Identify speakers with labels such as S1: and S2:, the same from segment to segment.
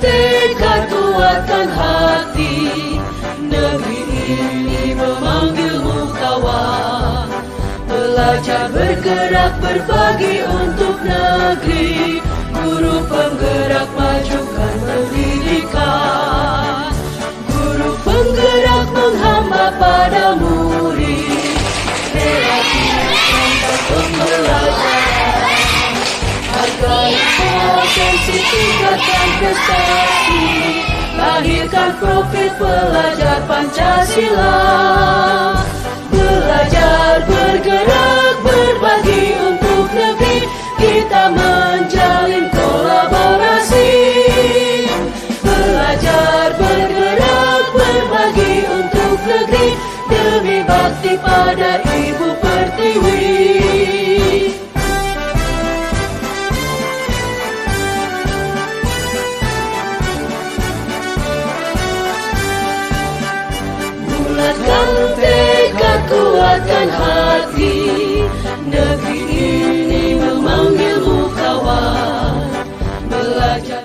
S1: tekad, kuatkan hati. Negeri ini memanggilmu kawan. Belajar, bergerak, berbagi untuk negeri. Guru penggerak, majukan pendidikan. Guru penggerak menghamba pada murid. Kreativitas dan pembelajaran. Hargai potensi, tingkatkan prestasi. Lahirkan profil pelajar Pancasila. Belajar, bergerak, berbagi untuk negeri. Kita menjalin kolaborasi. Belajar, bergerak, berbagi untuk negeri. Demi bakti pada Ibu Pertiwi. Bulatkan tekad, kuatkan hati. Negeri ini memanggilmu kawan. Belajar.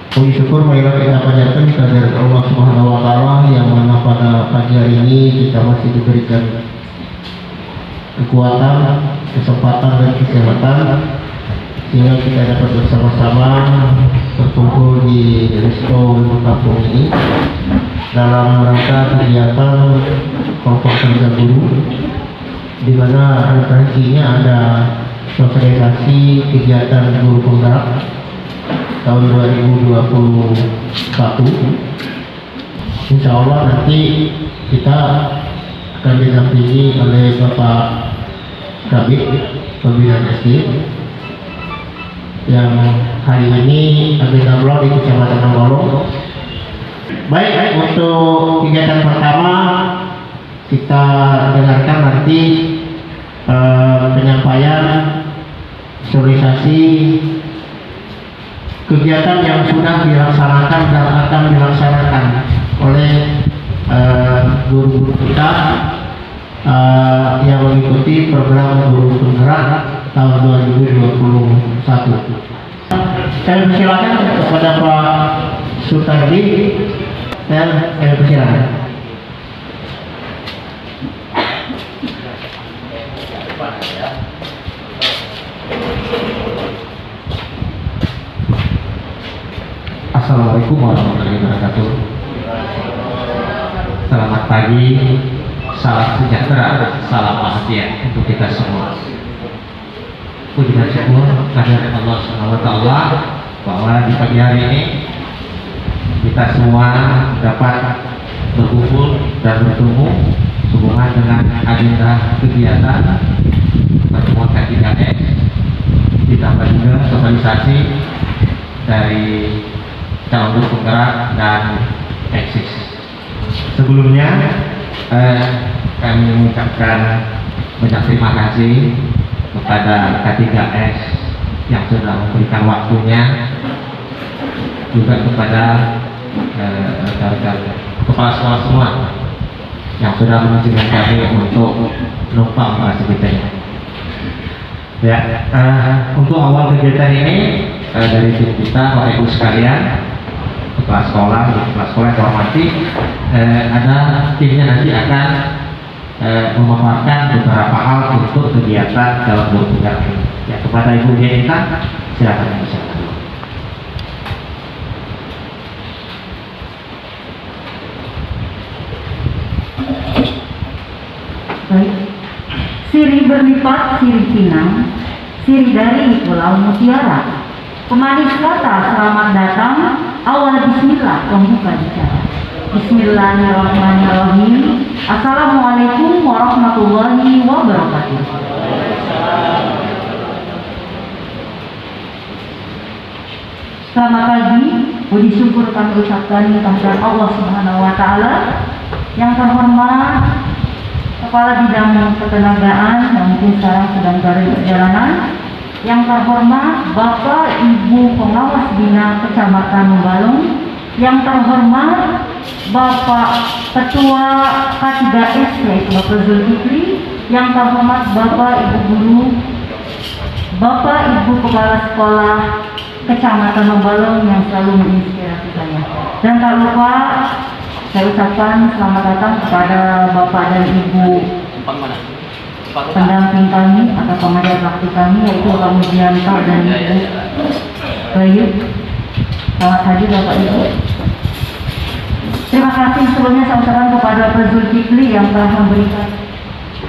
S2: Puji syukur marilah kita panjatkan kehadirat Allah Subhanahu wa taala yang mana pada pagi hari ini kita masih diberikan kekuatan, kesempatan dan kesehatan sehingga kita dapat bersama-sama berkumpul di Resto Kampung ini dalam rangka kegiatan kelompok kerja guru, di mana referensinya ada sosialisasi kegiatan guru penggerak tahun 2021. Insya Allah nanti kita akan didampingi oleh Bapak Kabid Pembinaan SD yang hari ini Kabid Amlo di Kecamatan Nonggolo. Baik, untuk kegiatan pertama kita dengarkan nanti penyampaian sosialisasi kegiatan yang sudah dilaksanakan dan akan dilaksanakan oleh guru-guru kita yang mengikuti program guru penggerak tahun 2021. Saya persilakan kepada Pak Sutardi dan saya persilakan. Assalamualaikum warahmatullahi wabarakatuh. Selamat pagi, salam sejahtera, salam bahagia untuk kita semua. Puji dan syukur kehadirat Allah Subhanahu wa taala bahwa di pagi hari ini kita semua dapat berkumpul dan bertemu sehubungan dengan agenda kegiatan pertemuan K3S, ditambah juga sosialisasi dari calon guru penggerak dan eksis. Sebelumnya kami mengucapkan banyak terima kasih kepada K3S yang sudah memberikan waktunya, juga kepada kepala sekolah semua yang sudah mengizinkan kami untuk numpang bahasa kita. Ya, untuk awal kegiatan ini dari tim kita, Bapak Ibu sekalian, kepala sekolah yang hormati, ada timnya nanti akan memaparkan beberapa hal untuk kegiatan dalam guru penggerak ini. Ya, kepada Ibu Dianita, silakan berbicara.
S3: Baik. Siri berlipat, siri pinang, siri dari Pulau Mutiara. Pemanis kata selamat datang, awal bismillah pembuka bicara. Bismillahirrahmanirrahim. Assalamualaikum warahmatullahi wabarakatuh. Selamat pagi, puji syukur kami ucapkan kehadirat Allah Subhanahu wa taala. Yang terhormat Kepala Bidang Ketenagaan yang mungkin sekarang sedang dari perjalanan. Yang terhormat Bapak Ibu Pengawas Bina Kecamatan Membalung. Yang terhormat Bapak Ketua K3S yaitu Bapak Zulkifli. Yang terhormat Bapak Ibu Guru, Bapak Ibu Kepala Sekolah Kecamatan Membalung yang selalu menginspirasi saya. Dan tak lupa saya ucapkan selamat datang kepada Bapak dan Ibu pendamping kami atau pengajar praktik kami yaitu Bapak Mujianto dan Ibu Bayu. Selamat hadir Bapak Ibu. Terima kasih sebelumnya saya ucapkan kepada Bapak Zulkifli yang telah memberikan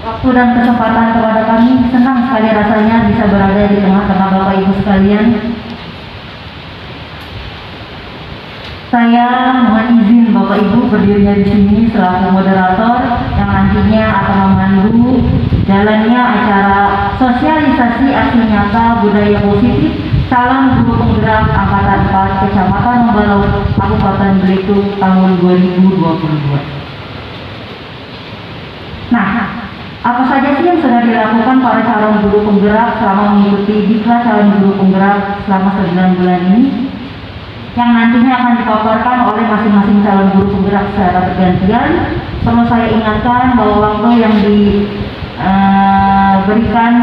S3: waktu dan kesempatan kepada kami. Senang sekali rasanya bisa berada di tengah-tengah Bapak Ibu sekalian. Saya mohon izin Bapak Ibu berdirinya di sini selaku moderator yang nantinya akan memandu jalannya acara sosialisasi aksi nyata budaya positif calon guru penggerak angkatan 4 Kecamatan Membalung Kabupaten Belitung tahun 2022. Nah, apa saja sih yang sudah dilakukan para calon guru penggerak selama mengikuti diklat calon guru penggerak selama 9 bulan ini? Yang nantinya akan dipaparkan oleh masing-masing calon guru penggerak secara bergantian. Perlu saya ingatkan bahwa waktu yang diberikan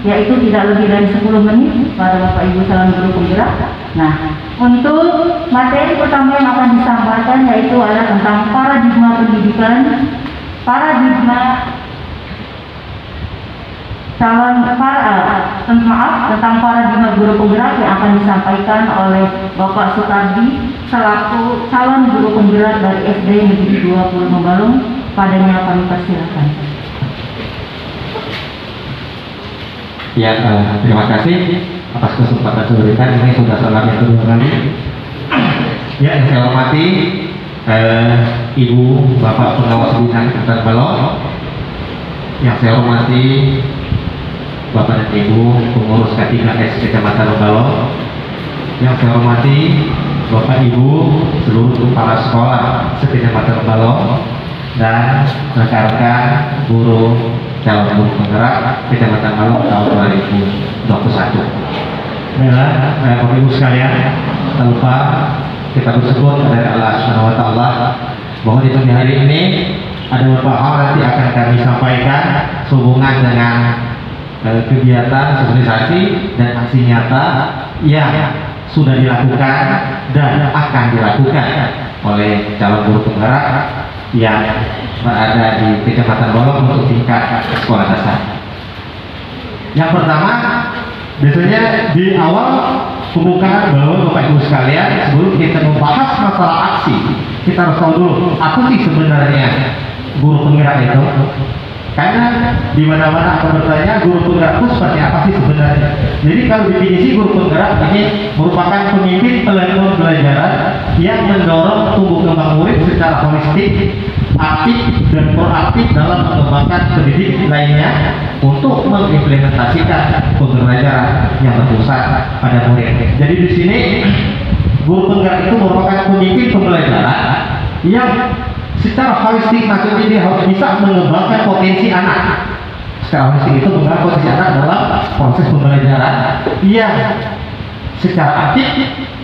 S3: yaitu tidak lebih dari 10 menit pada Bapak Ibu calon guru penggerak. Nah, untuk materi pertama yang akan disampaikan yaitu adalah tentang paradigma pendidikan, tentang paradigma guru penggerak yang akan disampaikan oleh Bapak Sutardi selaku calon guru penggerak dari SD Negeri 20 Membalung. Padanya kami persilakan.
S2: Ya, terima kasih atas kesempatan diberikan. Ini sudah salam yang kedua kali. Ya, yang saya hormati Ibu Bapak Pengawas Bina Kecamatan Balong. Yang saya hormati Bapak dan Ibu pengurus K3S Kecamatan Membalong. Yang saya hormati Bapak Ibu seluruh kepala sekolah se-Kecamatan Membalong dan rekan-rekan guru calon guru penggerak Kecamatan Membalong tahun 2021. Baiklah, Bapak Ibu sekalian, tak lupa kita bersyukur kepada Allah Subhanahu wa taala bahwa di pagi hari ini ada beberapa hal nanti akan kami sampaikan sehubungan dengan kegiatan sosialisasi dan aksi nyata yang sudah dilakukan dan akan dilakukan oleh calon guru penggerak yang berada di Kecamatan Balong untuk tingkat sekolah dasar. Yang pertama, biasanya di awal pembukaan bahwa Bapak Ibu sekalian sebelum kita membahas masalah aksi, kita harus tahu dulu apa sih sebenarnya guru penggerak itu. Karena di mana-mana akan bertanya guru penggerak itu seperti apa sih sebenarnya. Jadi kalau definisi guru penggerak ini merupakan pemimpin pembelajaran yang mendorong tumbuh kembang murid secara holistik, aktif dan proaktif dalam mengembangkan pendidik lainnya untuk mengimplementasikan pembelajaran yang berpusat pada murid. Jadi di sini guru penggerak itu merupakan pemimpin pembelajaran yang secara holistik, maksudnya dia harus bisa mengembangkan potensi anak. Secara holistik itu mengembangkan potensi anak dalam proses pembelajaran yang secara aktif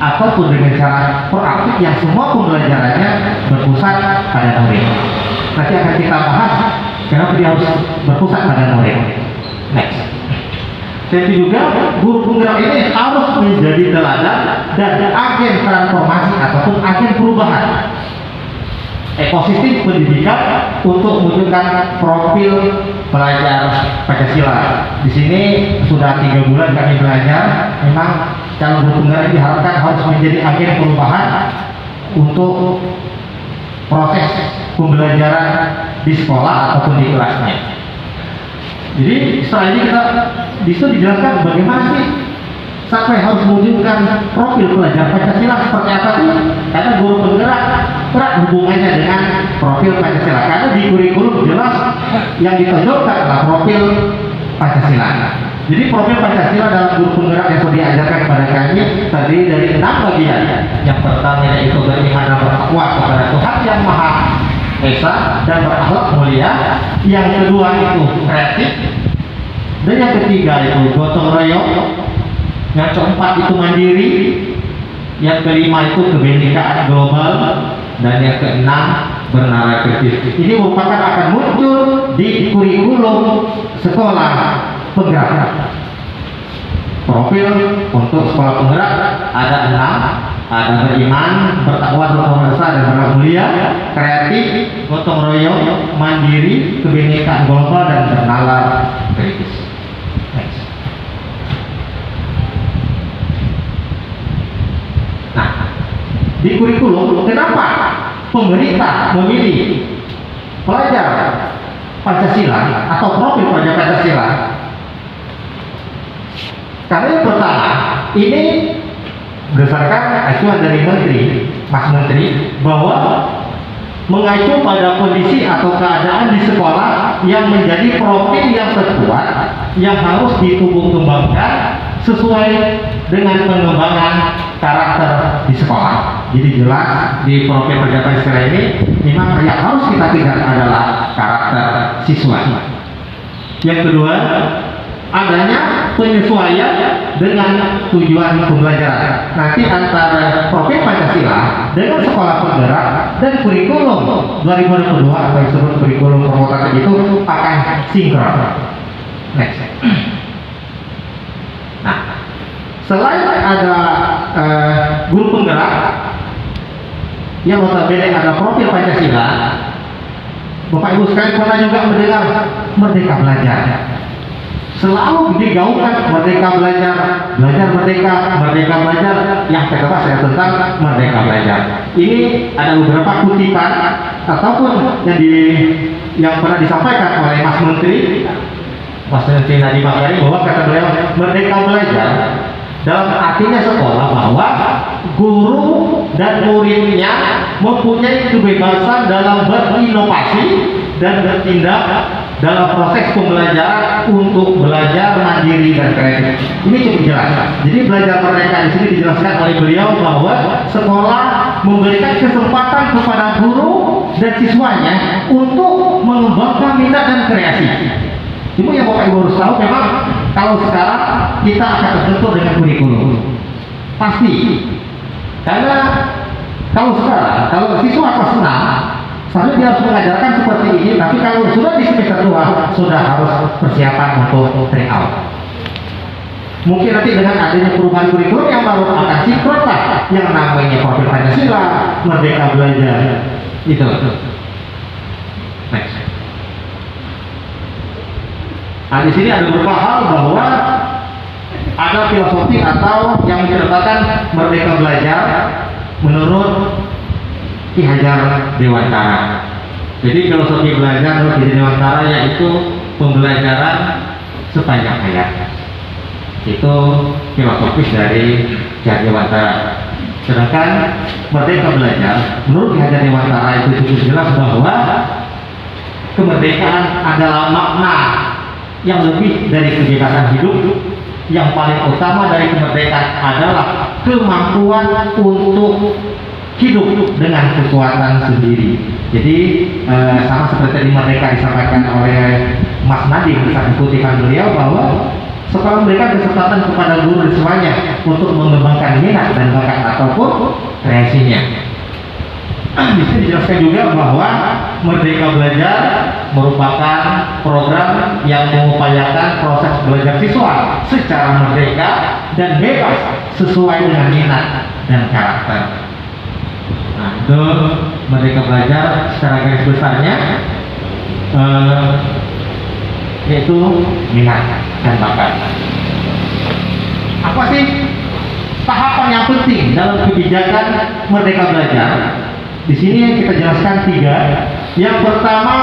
S2: ataupun dengan cara proaktif yang semua pembelajarannya berpusat pada murid. Nanti akan kita bahas kenapa dia harus berpusat pada murid. Next. Dan juga guru penggerak ini harus menjadi teladan dan agen transformasi ataupun agen perubahan. ekosistem pendidikan untuk mewujudkan profil pelajar Pancasila. Di sini sudah 3 bulan kami belajar. Memang calon guru penggerak diharapkan harus menjadi agen perubahan untuk proses pembelajaran di sekolah ataupun di kelasnya. Jadi setelah ini kita bisa dijelaskan bagaimana sih sampai harus mewujudkan profil pelajar Pancasila seperti apa sih? Karena guru penggerak erat hubungannya dengan profil Pancasila. Karena di kurikulum jelas yang ditonjolkan adalah profil Pancasila. Jadi profil Pancasila dalam guru penggerak yang sudah diajarkan kepada kami terdiri dari 6 bagian. Yang pertama yaitu beriman dan bertakwa kepada Tuhan Yang Maha Esa dan berakhlak mulia. Yang kedua itu kreatif. Dan yang ketiga itu gotong royong. Yang keempat itu mandiri. Yang kelima itu kebinekaan global. Dan yang keenam bernalar kritis. Ini merupakan akan muncul di kurikulum sekolah penggerak. Profil untuk sekolah penggerak ada 6, ada beriman, bertakwa, berpuasa dan berakhlak mulia, kreatif, gotong royong, mandiri, kebinekaan global dan bernalar kritis. Next. Nah, di kurikulum kenapa pemerintah memilih pelajar Pancasila atau profil pelajar Pancasila? Karena yang pertama, ini berdasarkan acuan dari Mas Menteri, bahwa mengacu pada kondisi atau keadaan di sekolah yang menjadi profil yang terkuat yang harus ditumbuh kembangkan sesuai dengan pengembangan karakter di sekolah. Jadi jelas di profil pelajar Pancasila ini memang yang harus kita kejar adalah karakter siswa. Yang kedua, adanya penyesuaian dengan tujuan pembelajaran. Nanti antara profil Pancasila dengan sekolah penggerak dan kurikulum 2022 atau yang disebut kurikulum promosi itu akan sinkron. Next. Nah, selain ada guru penggerak yang notabene ada profil Pancasila, Bapak Ibu sekalian pernah juga mendengar Merdeka Belajar. Selalu digaungkan merdeka belajar, belajar merdeka, merdeka belajar. Yang kedua saya tentang merdeka belajar. Ini ada beberapa kutipan ataupun yang pernah disampaikan oleh Mas Menteri Nadiem Makarim, bahwa kata beliau merdeka belajar dalam artinya sekolah bahwa guru dan muridnya mempunyai kebebasan dalam berinovasi dan bertindak dalam proses pembelajaran untuk belajar mandiri dan kreatif. Ini cukup jelas. Jadi belajar merdeka di sini dijelaskan oleh beliau bahwa sekolah memberikan kesempatan kepada guru dan siswanya untuk mengembangkan minat dan kreasi. Itu yang Bapak Ibu harus tahu. Memang kalau sekarang kita akan terbentur dengan kurikulum pasti, karena kalau sekarang kalau siswa kelas 6 seharusnya dia harus mengajarkan seperti ini, tapi kalau sudah di semester 2 sudah harus persiapan untuk tryout. Mungkin nanti dengan adanya perubahan kurikulum yang baru akan sinkron lah yang namanya profil Pancasila, merdeka belajar itu. Next. Nah, di sini ada beberapa hal bahwa ada filosofi atau yang diceritakan merdeka belajar menurut Ki Hajar Dewantara. Jadi filosofi belajar menurut Ki Hajar Dewantara yaitu pembelajaran sepanjang hayat. Itu filosofis dari Ki Hajar Dewantara. Sedangkan merdeka belajar menurut Ki Hajar Dewantara itu cukup jelas bahwa kemerdekaan adalah makna yang lebih dari kebebasan hidup. Yang paling utama dari kemerdekaan adalah kemampuan untuk hidup dengan kekuatan sendiri. Jadi sama seperti tadi merdeka disampaikan oleh Mas Nadiem saat kutipan beliau, bahwa sekolah memberikan kesempatan kepada guru dan siswanya untuk mengembangkan minat dan bakat ataupun kreasinya. Di sini dijelaskan juga bahwa Merdeka Belajar merupakan program yang mengupayakan proses belajar siswa secara merdeka dan bebas sesuai dengan minat dan karakter. Nah, itu Merdeka Belajar secara garis besarnya yaitu minat dan bakat. Apa sih tahapan yang penting dalam kebijakan Merdeka Belajar? Di sini kita jelaskan 3. Yang pertama,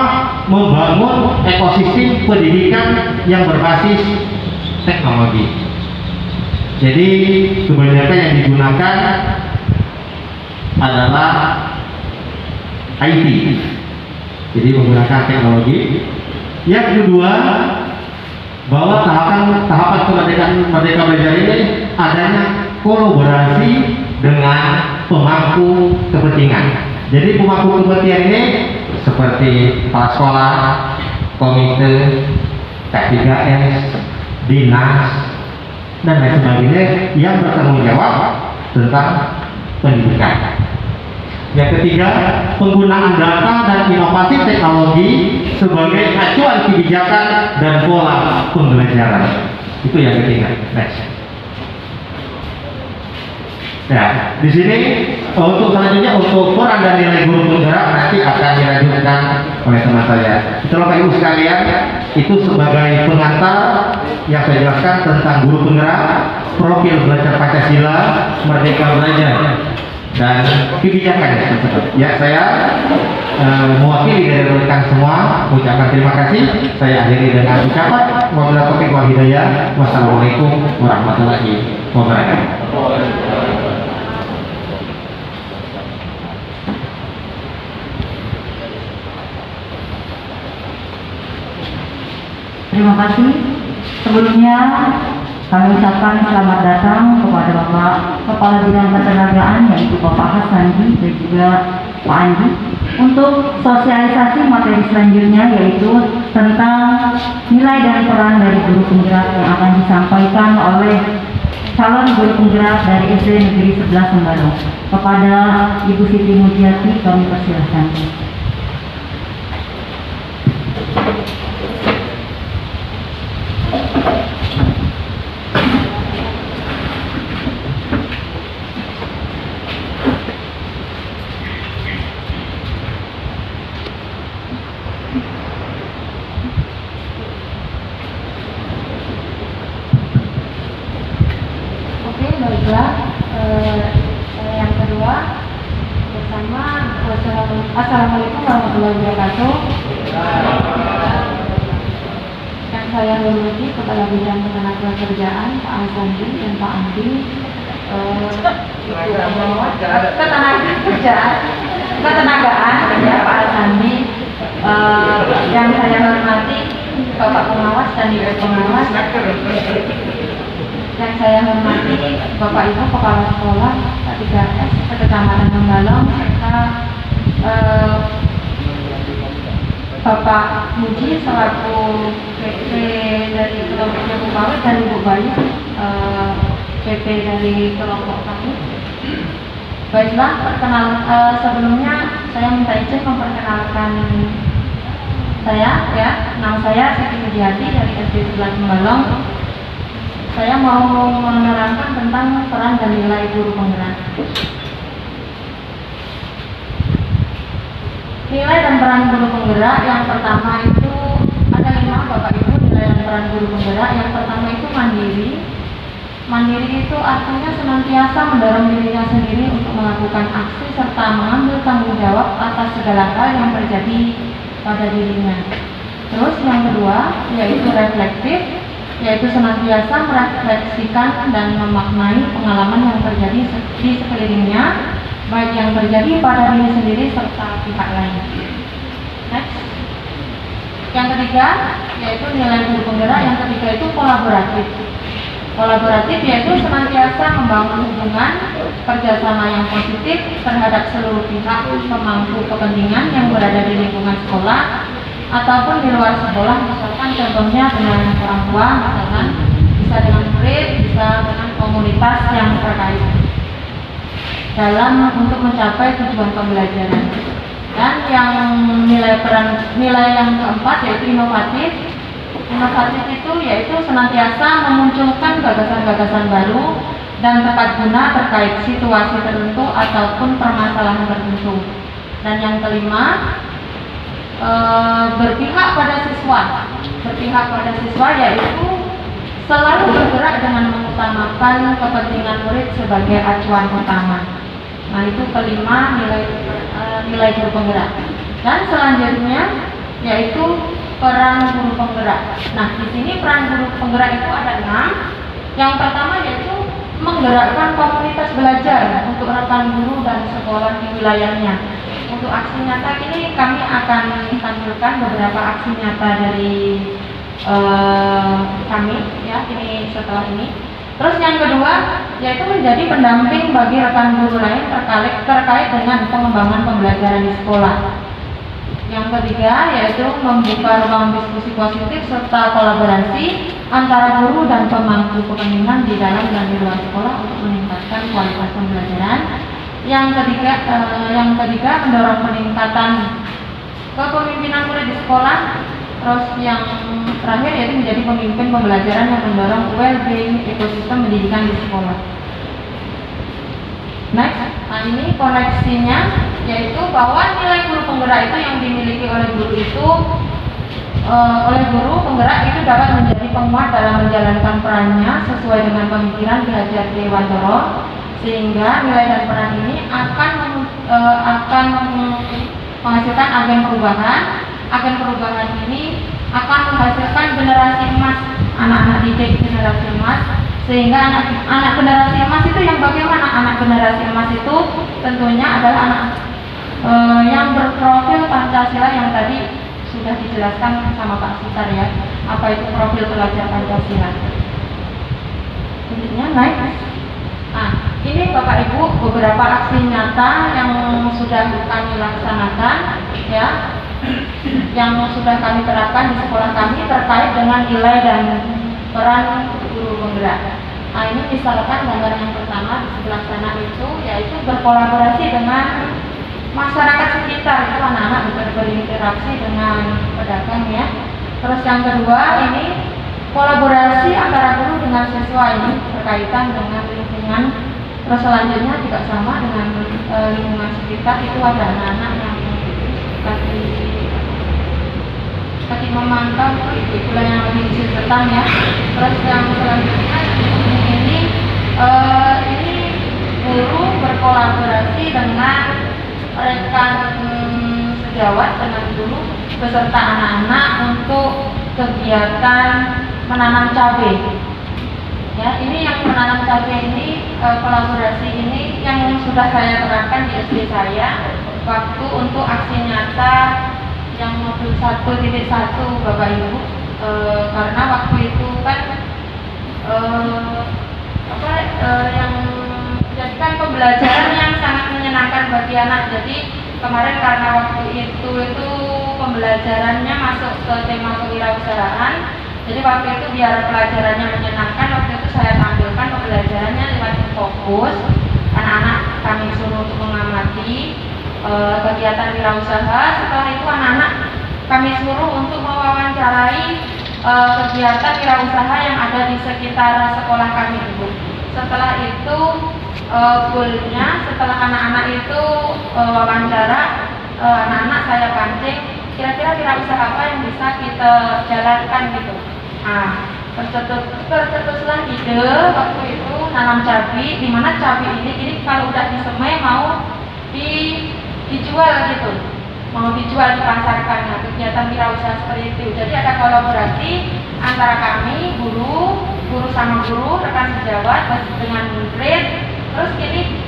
S2: membangun ekosistem pendidikan yang berbasis teknologi. Jadi kebanyakan yang digunakan adalah IT. Jadi menggunakan teknologi. Yang kedua, bahwa tahapan kemerdekaan Merdeka Belajar ini adanya kolaborasi dengan pemangku kepentingan. Jadi pemangku kepentingan ini seperti kepala sekolah, komite, K3S, dinas, dan lain sebagainya yang bertanggung jawab tentang pendidikan. Yang ketiga, penggunaan data dan inovasi teknologi sebagai acuan kebijakan dan pola pembelajaran. Itu yang ketiga. Next. Ya, di sini untuk selanjutnya untuk peran dan nilai guru penggerak nanti akan dilanjutkan oleh teman saya. Bapak Ibu sekalian, itu sebagai pengantar yang saya jelaskan tentang guru penggerak, profil belajar Pancasila, Merdeka Belajar, dan kebijakan tersebut. Ya, saya mewakili dari rekan semua mengucapkan terima kasih. Saya akhiri dengan ucapan wabillahi taufiq wal hidayah. Wassalamualaikum warahmatullahi wabarakatuh.
S3: Terima kasih. Sebelumnya kami ucapkan selamat datang kepada Bapak Kepala Bidang Ketenagaan yaitu Bapak Hasandi dan juga Pak Andi untuk sosialisasi materi selanjutnya yaitu tentang nilai dan peran dari guru penggerak yang akan disampaikan oleh calon guru penggerak dari SD Negeri 11 Sembarong. Kepada Ibu Siti Mujiati kami persilahkan.
S4: Yang kedua bersama Assalamualaikum warahmatullahi wabarakatuh. Yang saya hormati Kepala Bidang Ketenagakerjaan Pak Hasandi dan Pak Andi, ketenagaan ya Pak Hasandi, yang saya hormati Bapak Pengawas dan Ibu Pengawas, yang saya hormati Bapak Ibu Kepala Sekolah K3S Kecamatan Menggalong serta Bapak Muji selaku PP dari kelompoknya Bu Kawit dan Ibu Bayu PP dari kelompok kami. Baiklah, sebelumnya saya minta izin memperkenalkan saya ya. Nama saya Siti Mujiati dari SD 11 Menggalong. Saya mau menerangkan tentang peran dan nilai guru penggerak. Nilai dan peran guru penggerak yang pertama itu ada 5 Bapak Ibu nilai dan peran guru penggerak. Yang pertama itu mandiri. Mandiri itu artinya senantiasa mendorong dirinya sendiri untuk melakukan aksi serta mengambil tanggung jawab atas segala hal yang terjadi pada dirinya. Terus yang kedua yaitu reflektif, yaitu senantiasa merefleksikan dan memaknai pengalaman yang terjadi di sekelilingnya, baik yang terjadi pada diri sendiri serta pihak lain. Next. Yang ketiga yaitu nilai guru penggerak. Yang ketiga itu kolaboratif. Kolaboratif yaitu senantiasa membangun hubungan kerjasama yang positif terhadap seluruh pihak pemangku kepentingan yang berada di lingkungan sekolah ataupun di luar sekolah, misalkan contohnya dengan orang tua, misalkan bisa dengan murid, bisa dengan komunitas yang terkait dalam untuk mencapai tujuan pembelajaran. Dan yang nilai yang keempat yaitu inovatif. Inovatif itu yaitu senantiasa memunculkan gagasan-gagasan baru dan tepat guna terkait situasi tertentu ataupun permasalahan tertentu. Dan yang kelima, berpihak pada siswa. Berpihak pada siswa yaitu selalu bergerak dengan mengutamakan kepentingan murid sebagai acuan utama. Nah, itu kelima nilai guru penggerak. Dan selanjutnya yaitu peran guru penggerak. Nah, di sini peran guru penggerak itu ada 6. Yang pertama yaitu menggerakkan komunitas belajar untuk rekan guru dan sekolah di wilayahnya. Untuk aksi nyata ini kami akan tampilkan beberapa aksi nyata dari kami ya ini setelah ini. Terus yang kedua yaitu menjadi pendamping bagi rekan guru lain terkait dengan pengembangan pembelajaran di sekolah. Yang ketiga yaitu membuka ruang diskusi positif serta kolaborasi antara guru dan pemangku kepentingan di dalam dan di luar sekolah untuk meningkatkan kualitas pembelajaran. Yang ketiga mendorong peningkatan kepemimpinan murid di sekolah. Terus yang terakhir yaitu menjadi pemimpin pembelajaran yang mendorong well-being ekosistem pendidikan di sekolah. Next, nah ini koneksinya yaitu bahwa nilai guru penggerak itu yang dimiliki oleh guru penggerak itu dapat menjadi penguat dalam menjalankan perannya sesuai dengan pemikiran Ki Hajar Dewantoro, sehingga nilai dan peran ini akan menghasilkan agen perubahan. Agen perubahan ini akan menghasilkan generasi emas, anak-anak didik generasi emas. Sehingga anak generasi emas itu yang bagaimana? Anak generasi emas itu tentunya adalah anak yang berprofil Pancasila yang tadi sudah dijelaskan sama Pak Sutar ya. Apa itu profil pelajar Pancasila? Intinya naik. Nah, ini Bapak Ibu beberapa aksi nyata yang sudah kami laksanakan ya, yang sudah kami terapkan di sekolah kami terkait dengan nilai dan peran guru penggerak. Nah, ini misalkan gambar yang pertama di sebelah sana itu yaitu berkolaborasi dengan masyarakat sekitar, itu anak-anak berinteraksi dengan pedagang ya. Terus yang kedua ini kolaborasi antara guru dengan siswa, ini berkaitan dengan lingkungan. Terus selanjutnya juga sama dengan lingkungan sekitar, itu ada anak-anak yang lagi memantau itulah yang lagi diceritakan ya. Terus yang selanjutnya ini guru berkolaborasi dengan rekan sejawat dengan guru beserta anak-anak untuk kegiatan menanam cabai. Ya, ini yang menanam cabai ini kolaborasi ini yang sudah saya terapkan di SD saya waktu untuk aksi nyata yang modul 1.1 Bapak Ibu, karena waktu itu kan yang menjadikan pembelajaran yang sangat menyenangkan bagi anak. Jadi kemarin karena waktu itu pembelajarannya masuk ke tema kewirausahaan, jadi waktu itu biar pelajarannya menyenangkan, waktu itu saya tampilkan pembelajarannya lewat fokus. Anak-anak kami suruh untuk mengamati kegiatan wirausaha. Setelah itu anak-anak kami suruh untuk mewawancarai kegiatan wirausaha yang ada di sekitar sekolah kami Ibu. Setelah itu goalnya, setelah anak-anak itu wawancara, anak-anak saya pancing kira-kira wirausaha apa yang bisa kita jalankan gitu. Nah, tercetuslah ide waktu itu nanam cabai, di mana cabai ini kalau udah disemai mau dijual gitu, mau dijual dipasarkan. Nah, kegiatan wirausaha seperti itu. Jadi ada kolaborasi antara kami guru sama guru, rekan sejawat dengan murid. Terus ini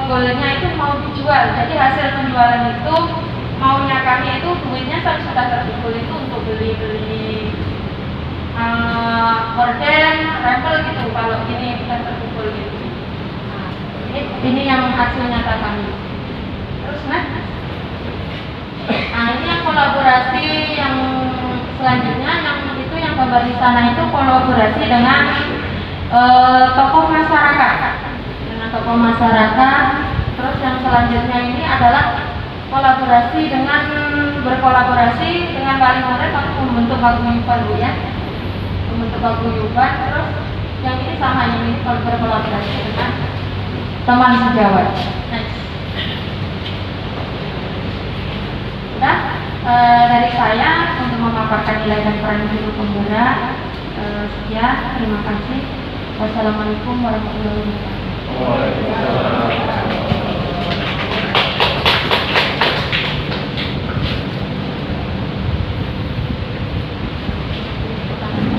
S4: goalnya itu mau dijual. Jadi hasil penjualan itu maunya kami itu duitnya sudah terkumpul itu untuk beli horden, rempel gitu. Kalau ini sudah terkumpul gitu. Nah, ini yang hasil nyata kami. Terus nah ini yang kolaborasi yang selanjutnya yang gambar di sana itu kolaborasi dengan tokoh masyarakat. Terus yang selanjutnya ini adalah berkolaborasi dengan wali murid untuk membentuk paguyuban Bu ya. Membentuk paguyuban. Terus Yang ini sama, yang ini berkolaborasi dengan teman sejawat. Next. Udah, dari saya untuk memaparkan nilai dan peran guru penggerak. Sekian, terima kasih. Wassalamualaikum warahmatullahi wabarakatuh.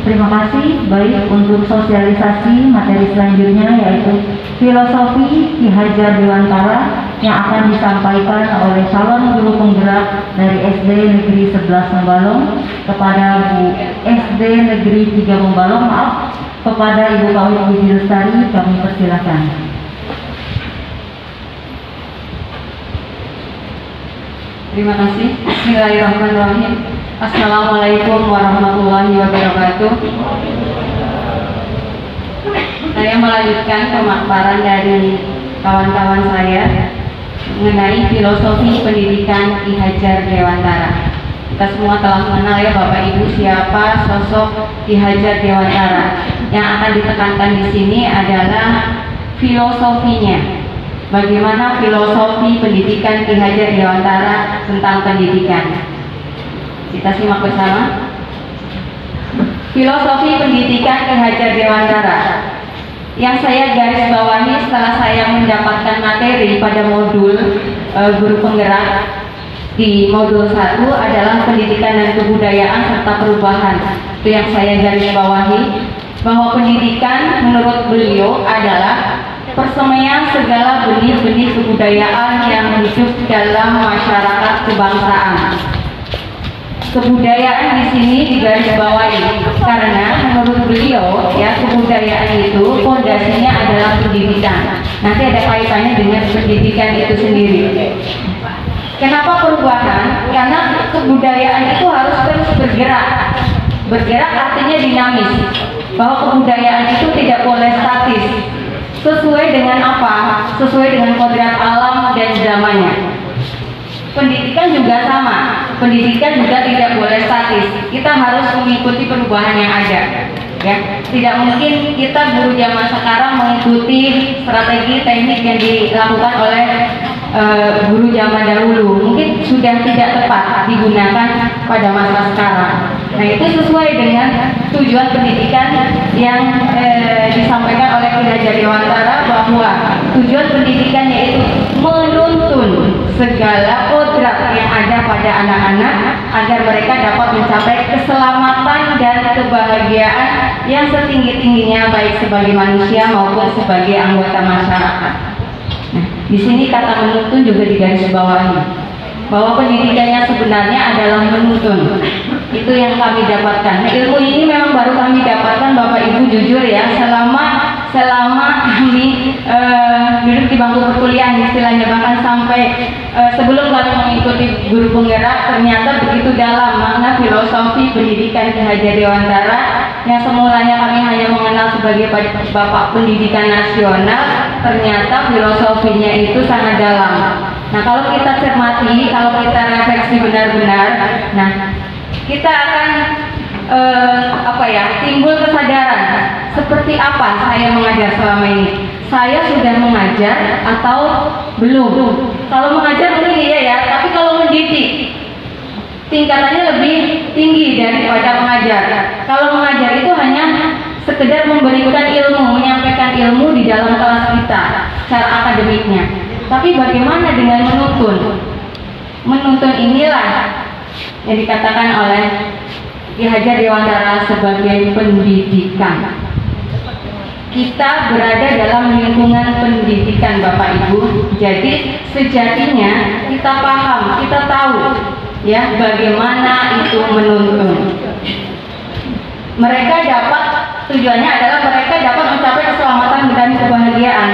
S3: Terima kasih. Baik, untuk sosialisasi materi selanjutnya yaitu filosofi Ki Hajar Dewantara yang akan disampaikan oleh calon guru penggerak dari SD Negeri 11 Membalong kepada Bu SD Negeri 3 Membalong, kepada Ibu Kawin Budi Lestari kami persilakan.
S4: Terima kasih. Bismillahirrahmanirrahim. Assalamualaikum warahmatullahi wabarakatuh. Saya melanjutkan pemaparan dari kawan-kawan saya mengenai filosofi pendidikan Ki Hajar Dewantara. Kita semua telah mengenal ya Bapak Ibu siapa sosok Ki Hajar Dewantara. Yang akan ditekankan di sini adalah filosofinya. Bagaimana filosofi pendidikan Ki Hajar Dewantara tentang pendidikan. Kita simak bersama. Filosofi pendidikan Ki Hajar Dewantara yang saya garis bawahi setelah saya mendapatkan materi pada modul guru penggerak di modul 1 adalah pendidikan dan kebudayaan serta perubahan. Itu yang saya garis bawahi, bahwa pendidikan menurut beliau adalah persemaian segala benih-benih kebudayaan yang hidup dalam masyarakat kebangsaan. Kebudayaan di sini digarisbawahi karena menurut beliau ya kebudayaan itu fondasinya adalah pendidikan. Nanti ada kaitannya dengan pendidikan itu sendiri. Kenapa perubahan? Karena kebudayaan itu harus terus bergerak. Bergerak artinya dinamis. Bahwa kebudayaan itu tidak boleh statis. Sesuai dengan apa? Sesuai dengan kodrat alam dan zamannya. Pendidikan juga sama. Pendidikan juga tidak boleh statis. Kita harus mengikuti perubahan yang ada. Ya, tidak mungkin kita guru zaman sekarang mengikuti strategi teknik yang dilakukan oleh guru zaman dahulu. Mungkin sudah tidak tepat digunakan pada masa sekarang. Nah, itu sesuai dengan tujuan pendidikan yang disampaikan oleh Ki Hajar Dewantara, bahwa tujuan pendidikan yaitu menuntun segala kodrat yang ada pada anak-anak agar mereka dapat mencapai keselamatan dan kebahagiaan yang setinggi-tingginya baik sebagai manusia maupun sebagai anggota masyarakat. Nah, di sini kata menuntun juga digarisbawahi bahwa pendidikannya sebenarnya adalah menuntun. Itu yang kami dapatkan. Nah, ilmu ini memang baru kami dapatkan Bapak Ibu, jujur ya, selama kami duduk di bangku perkuliahan istilahnya, bahkan sampai sebelum kami mengikuti guru penggerak, ternyata begitu dalam makna filosofi pendidikan Ki Hajar Dewantara yang semulanya kami hanya mengenal sebagai Bapak Pendidikan Nasional, ternyata filosofinya itu sangat dalam. Nah, kalau kita cermati, kalau kita refleksi benar-benar, nah kita akan timbul kesadaran seperti apa saya mengajar selama ini. Saya sudah mengajar atau belum? Kalau mengajar mungkin iya ya, tapi kalau mendidik tingkatannya lebih tinggi daripada mengajar. Kalau mengajar itu hanya sekedar memberikan ilmu, menyampaikan ilmu di dalam kelas kita secara akademiknya. Tapi bagaimana dengan menuntun? Menuntun inilah yang dikatakan oleh Ki Hajar Dewantara sebagai pendidikan. Kita berada dalam lingkungan pendidikan Bapak Ibu. Jadi sejatinya kita paham, kita tahu ya bagaimana itu menuntun. Mereka dapat, tujuannya adalah mereka dapat mencapai keselamatan dan kebahagiaan.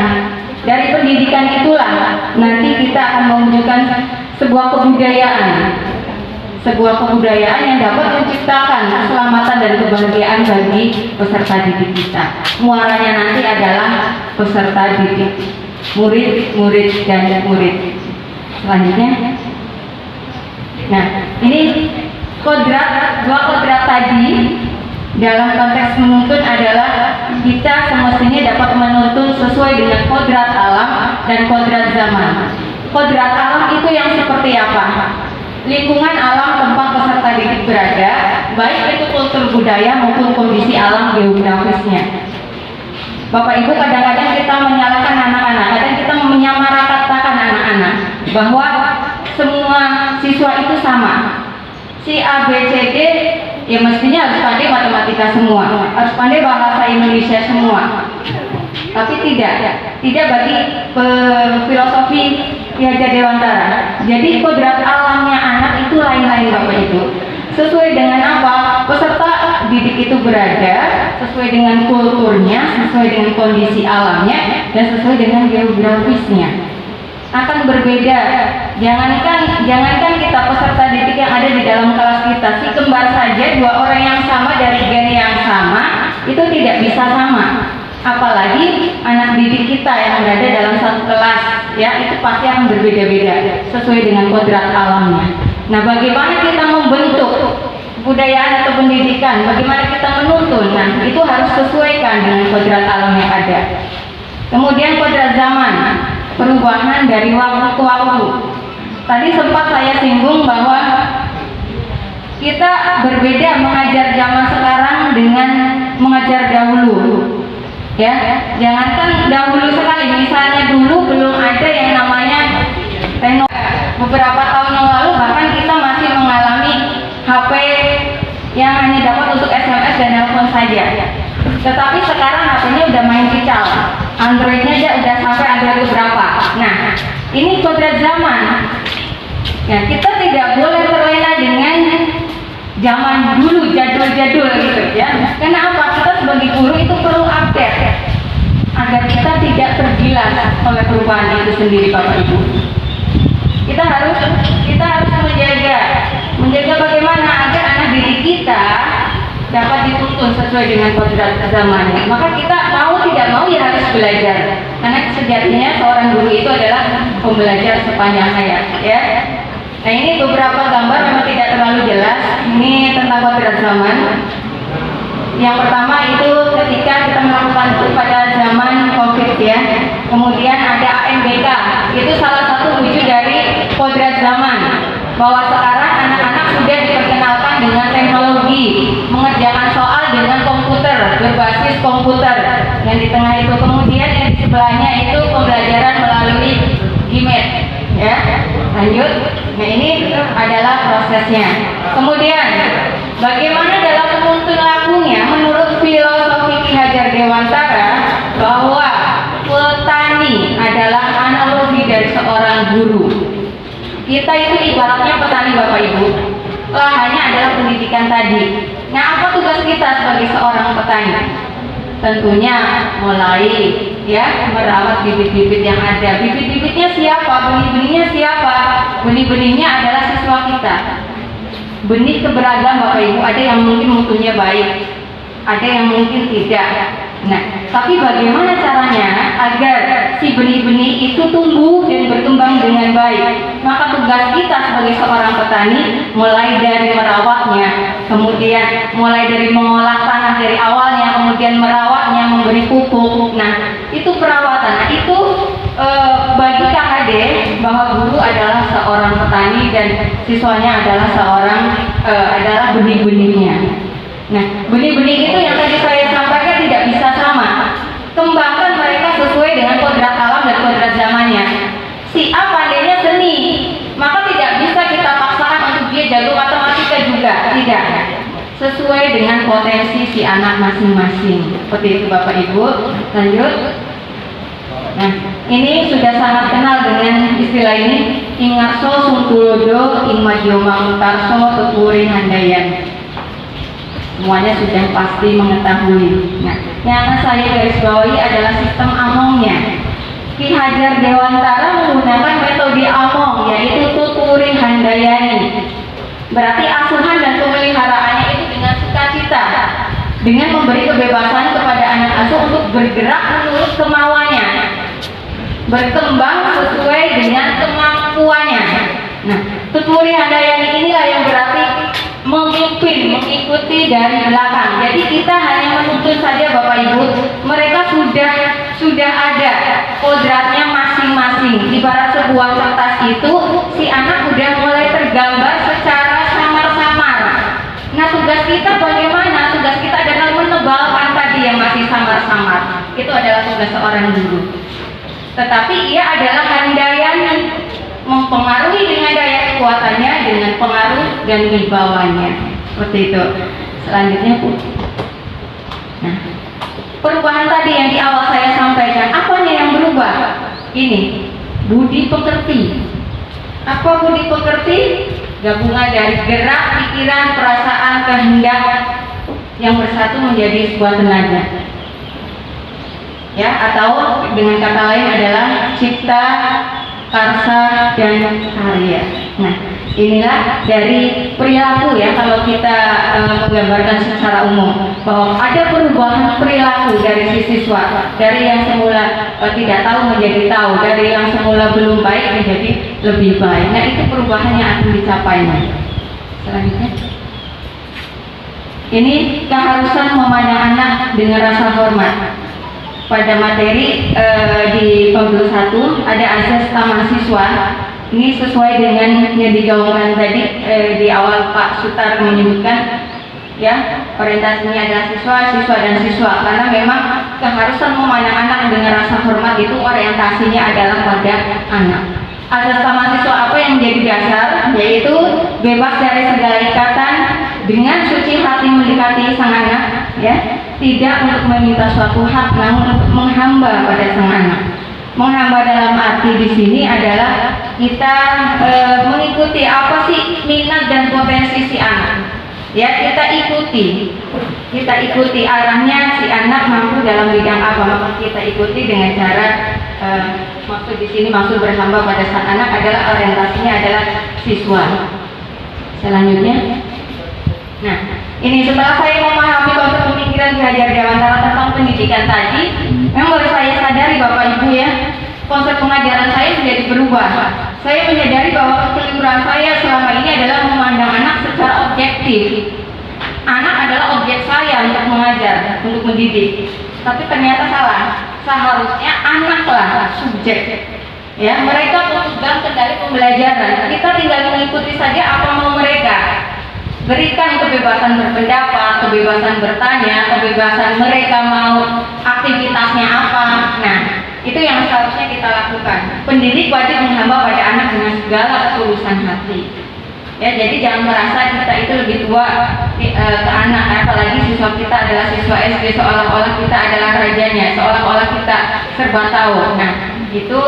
S4: Dari pendidikan itulah nanti kita akan mewujudkan sebuah kebudayaan. Sebuah kebudayaan yang dapat menciptakan keselamatan dan kebahagiaan bagi peserta didik kita. Muaranya nanti adalah peserta didik, murid dan murid. Selanjutnya, nah ini dua kodrat tadi dalam konteks menuntun adalah kita semestinya dapat menuntun sesuai dengan kodrat alam dan kodrat zaman. Kodrat alam itu yang seperti apa? Lingkungan alam tempat peserta didik berada, baik itu kultur budaya maupun kondisi alam geografisnya. Bapak Ibu, kadang-kadang kita menyalahkan anak-anak, kadang kita menyamaratakan anak-anak bahwa semua siswa itu sama. Si A, B, C, D ya mestinya harus pandai matematika semua, harus pandai bahasa Indonesia semua. Tapi tidak bagi filosofi Ki Hajar Dewantara. Jadi kodrat alamnya anak itu lain-lain Bapak Ibu. Sesuai dengan apa peserta didik itu berada, sesuai dengan kulturnya, sesuai dengan kondisi alamnya, dan sesuai dengan geografisnya. Akan berbeda. Jangankan kita peserta didik yang ada di dalam kelas kita, si kembar saja, dua orang yang sama dari gen yang sama itu tidak bisa sama. Apalagi anak didik kita yang berada dalam satu kelas, ya itu pasti akan berbeda-beda sesuai dengan kodrat alamnya. Nah, bagaimana kita membentuk kebudayaan atau pendidikan, bagaimana kita menuntun, nah itu harus sesuaikan dengan kodrat alam yang ada. Kemudian kodrat zaman, perubahan dari waktu ke waktu. Tadi sempat saya singgung bahwa kita berbeda mengajar zaman sekarang dengan mengajar dahulu. Ya, jangankan dahulu sekali, misalnya dulu belum ada yang namanya teknologi. Beberapa tahun yang lalu bahkan kita masih mengalami HP yang hanya dapat untuk SMS dan telepon saja. Tetapi sekarang HP-nya udah main kicau, Android-nya aja udah sampai Android berapa. Nah, ini kodrat zaman. Ya, kita tidak boleh terlena dengan zaman dulu, jadul-jadul gitu ya. Karena apa? Kita sebagai guru itu perlu update agar kita tidak tergilas oleh perubahan itu sendiri, Bapak Ibu. Kita harus menjaga bagaimana agar anak didik kita dapat dituntun sesuai dengan kodrat zamannya. Maka kita mau tidak mau ya harus belajar. Karena sejatinya seorang guru itu adalah pembelajar sepanjang hayat, ya. Nah, ini beberapa gambar memang tidak terlalu jelas. Ini tentang kodrat zaman. Yang pertama itu ketika kita melakukan itu pada zaman COVID ya. Kemudian ada AMBK. Itu salah satu wujud dari kodrat zaman. Bahwa sekarang anak-anak sudah diperkenalkan dengan teknologi, mengerjakan soal dengan komputer, berbasis komputer. Yang di tengah itu, kemudian yang di sebelahnya itu pembelajaran melalui Gmail. Ya, lanjut. Nah, ini adalah prosesnya. Kemudian, bagaimana dalam penuntun lakunya? Menurut filosofi Ki Hajar Dewantara, bahwa petani adalah analogi dari seorang guru. Kita itu ibaratnya petani, Bapak Ibu. Lahannya adalah pendidikan tadi. Nah, apa tugas kita sebagai seorang petani? Tentunya mulai ya merawat bibit-bibit yang ada. Bibit-bibitnya siapa? Benih-benihnya siapa? Benih-benihnya adalah siswa kita. Benih keberagam, Bapak Ibu. Ada yang mungkin mutunya baik, ada yang mungkin tidak. Nah, tapi bagaimana caranya agar si benih-benih itu tumbuh dan berkembang dengan baik? Maka tugas kita sebagai seorang petani mulai dari merawatnya, kemudian mulai dari mengolah tanah dari awalnya, kemudian merawatnya, memberi pupuk. Nah, itu perawatan. Nah, itu bagi KKD bahwa guru adalah seorang petani dan siswanya adalah adalah benih-benihnya. Nah, benih-benih itu yang tadi saya sampaikan tidak bisa sama. Kembangkan mereka sesuai dengan kodrat alam dan kodrat zamannya. Si A pandainya seni, maka tidak bisa kita paksakan untuk dia jago matematika juga. Tidak. Sesuai dengan potensi si anak masing-masing. Seperti itu, Bapak Ibu. Lanjut. Nah, ini sudah sangat kenal dengan istilah ini. Ingarso Sungtulodo Ingmadyo Manguntarso Tuturi Handayan. Semuanya sudah pasti mengetahui. Nah, yang akan saya garis bawahi adalah sistem amongnya. Ki Hajar Dewantara menggunakan metode among, yaitu Tuturi Handayani. Berarti asuhan dan pemeliharaannya itu dengan sukacita, dengan memberi kebebasan kepada anak asuh untuk bergerak menurut kemauannya, berkembang sesuai dengan kemampuannya. Nah, Tuturi Handayani inilah yang berarti memimpin, mengikuti dari belakang. Jadi kita hanya menuntut tentu saja Bapak Ibu, mereka sudah ada kodratnya masing-masing. Ibarat sebuah kertas itu, si anak udah mulai tergambar secara samar-samar. Nah, tugas kita bagaimana? Tugas kita adalah menebalkan tadi yang masih samar-samar. Itu adalah tugas seorang guru. Tetapi ia adalah handayani, mempengaruhi dengan daya kekuatannya, dengan pengaruh dan wibawanya. Seperti itu. Selanjutnya, Bu. Nah, perubahan tadi yang di awal saya sampaikan, apanya yang berubah? Ini, budi pekerti. Apa budi pekerti? Gabungan dari gerak, pikiran, perasaan, kehendak yang bersatu menjadi sebuah tenaga. Ya, atau dengan kata lain adalah cipta, karsa, dan karya. Nah, inilah dari perilaku ya, kalau kita menggambarkan secara umum bahwa ada perubahan perilaku dari si siswa, dari yang semula tidak tahu menjadi tahu, dari yang semula belum baik menjadi lebih baik. Nah, itu perubahan yang akan dicapai. Selanjutnya, ini keharusan memandang anak dengan rasa hormat. Pada materi di pembuku 1 ada azas mahasiswa. Ini sesuai dengan yang digaungkan tadi di awal Pak Sutar menyebutkan ya, orientasinya adalah siswa dan siswa, karena memang keharusan memandang anak dengan rasa hormat itu orientasinya adalah pada anak. Asas mahasiswa apa yang menjadi dasar, yaitu bebas dari segala ikatan, dengan suci hati mendekati sang anak, ya, tidak untuk meminta suatu hak, namun untuk menghamba pada sang anak. Menghamba dalam arti di sini adalah kita mengikuti apa sih minat dan potensi si anak, ya, kita ikuti arahnya si anak mampu dalam bidang apa, maka kita ikuti dengan cara maksud di sini, maksud berhamba pada sang anak adalah orientasinya adalah siswa. Selanjutnya, nah, ini setelah saya memahami konsep pemikiran Ki Hajar Dewantara tentang pendidikan tadi, memang baru saya sadari Bapak Ibu ya, konsep pengajaran saya menjadi berubah. Saya menyadari bahwa kekeliruan saya selama ini adalah memandang anak secara objektif. Anak adalah objek saya untuk mengajar, untuk mendidik. Tapi ternyata salah. Seharusnya anaklah subjek. Ya, mereka pemegang kendali pembelajaran. Kita tinggal mengikuti saja apa mau mereka. Berikan kebebasan berpendapat, kebebasan bertanya, kebebasan mereka mau aktivitasnya apa. Nah, itu yang seharusnya kita lakukan. Pendidik wajib menghamba pada anak dengan segala ketulusan hati. Ya, jadi jangan merasa kita itu lebih tua ke anak, apalagi siswa kita adalah siswa SD, seolah-olah kita adalah rajanya, seolah-olah kita serba tahu. Nah, itu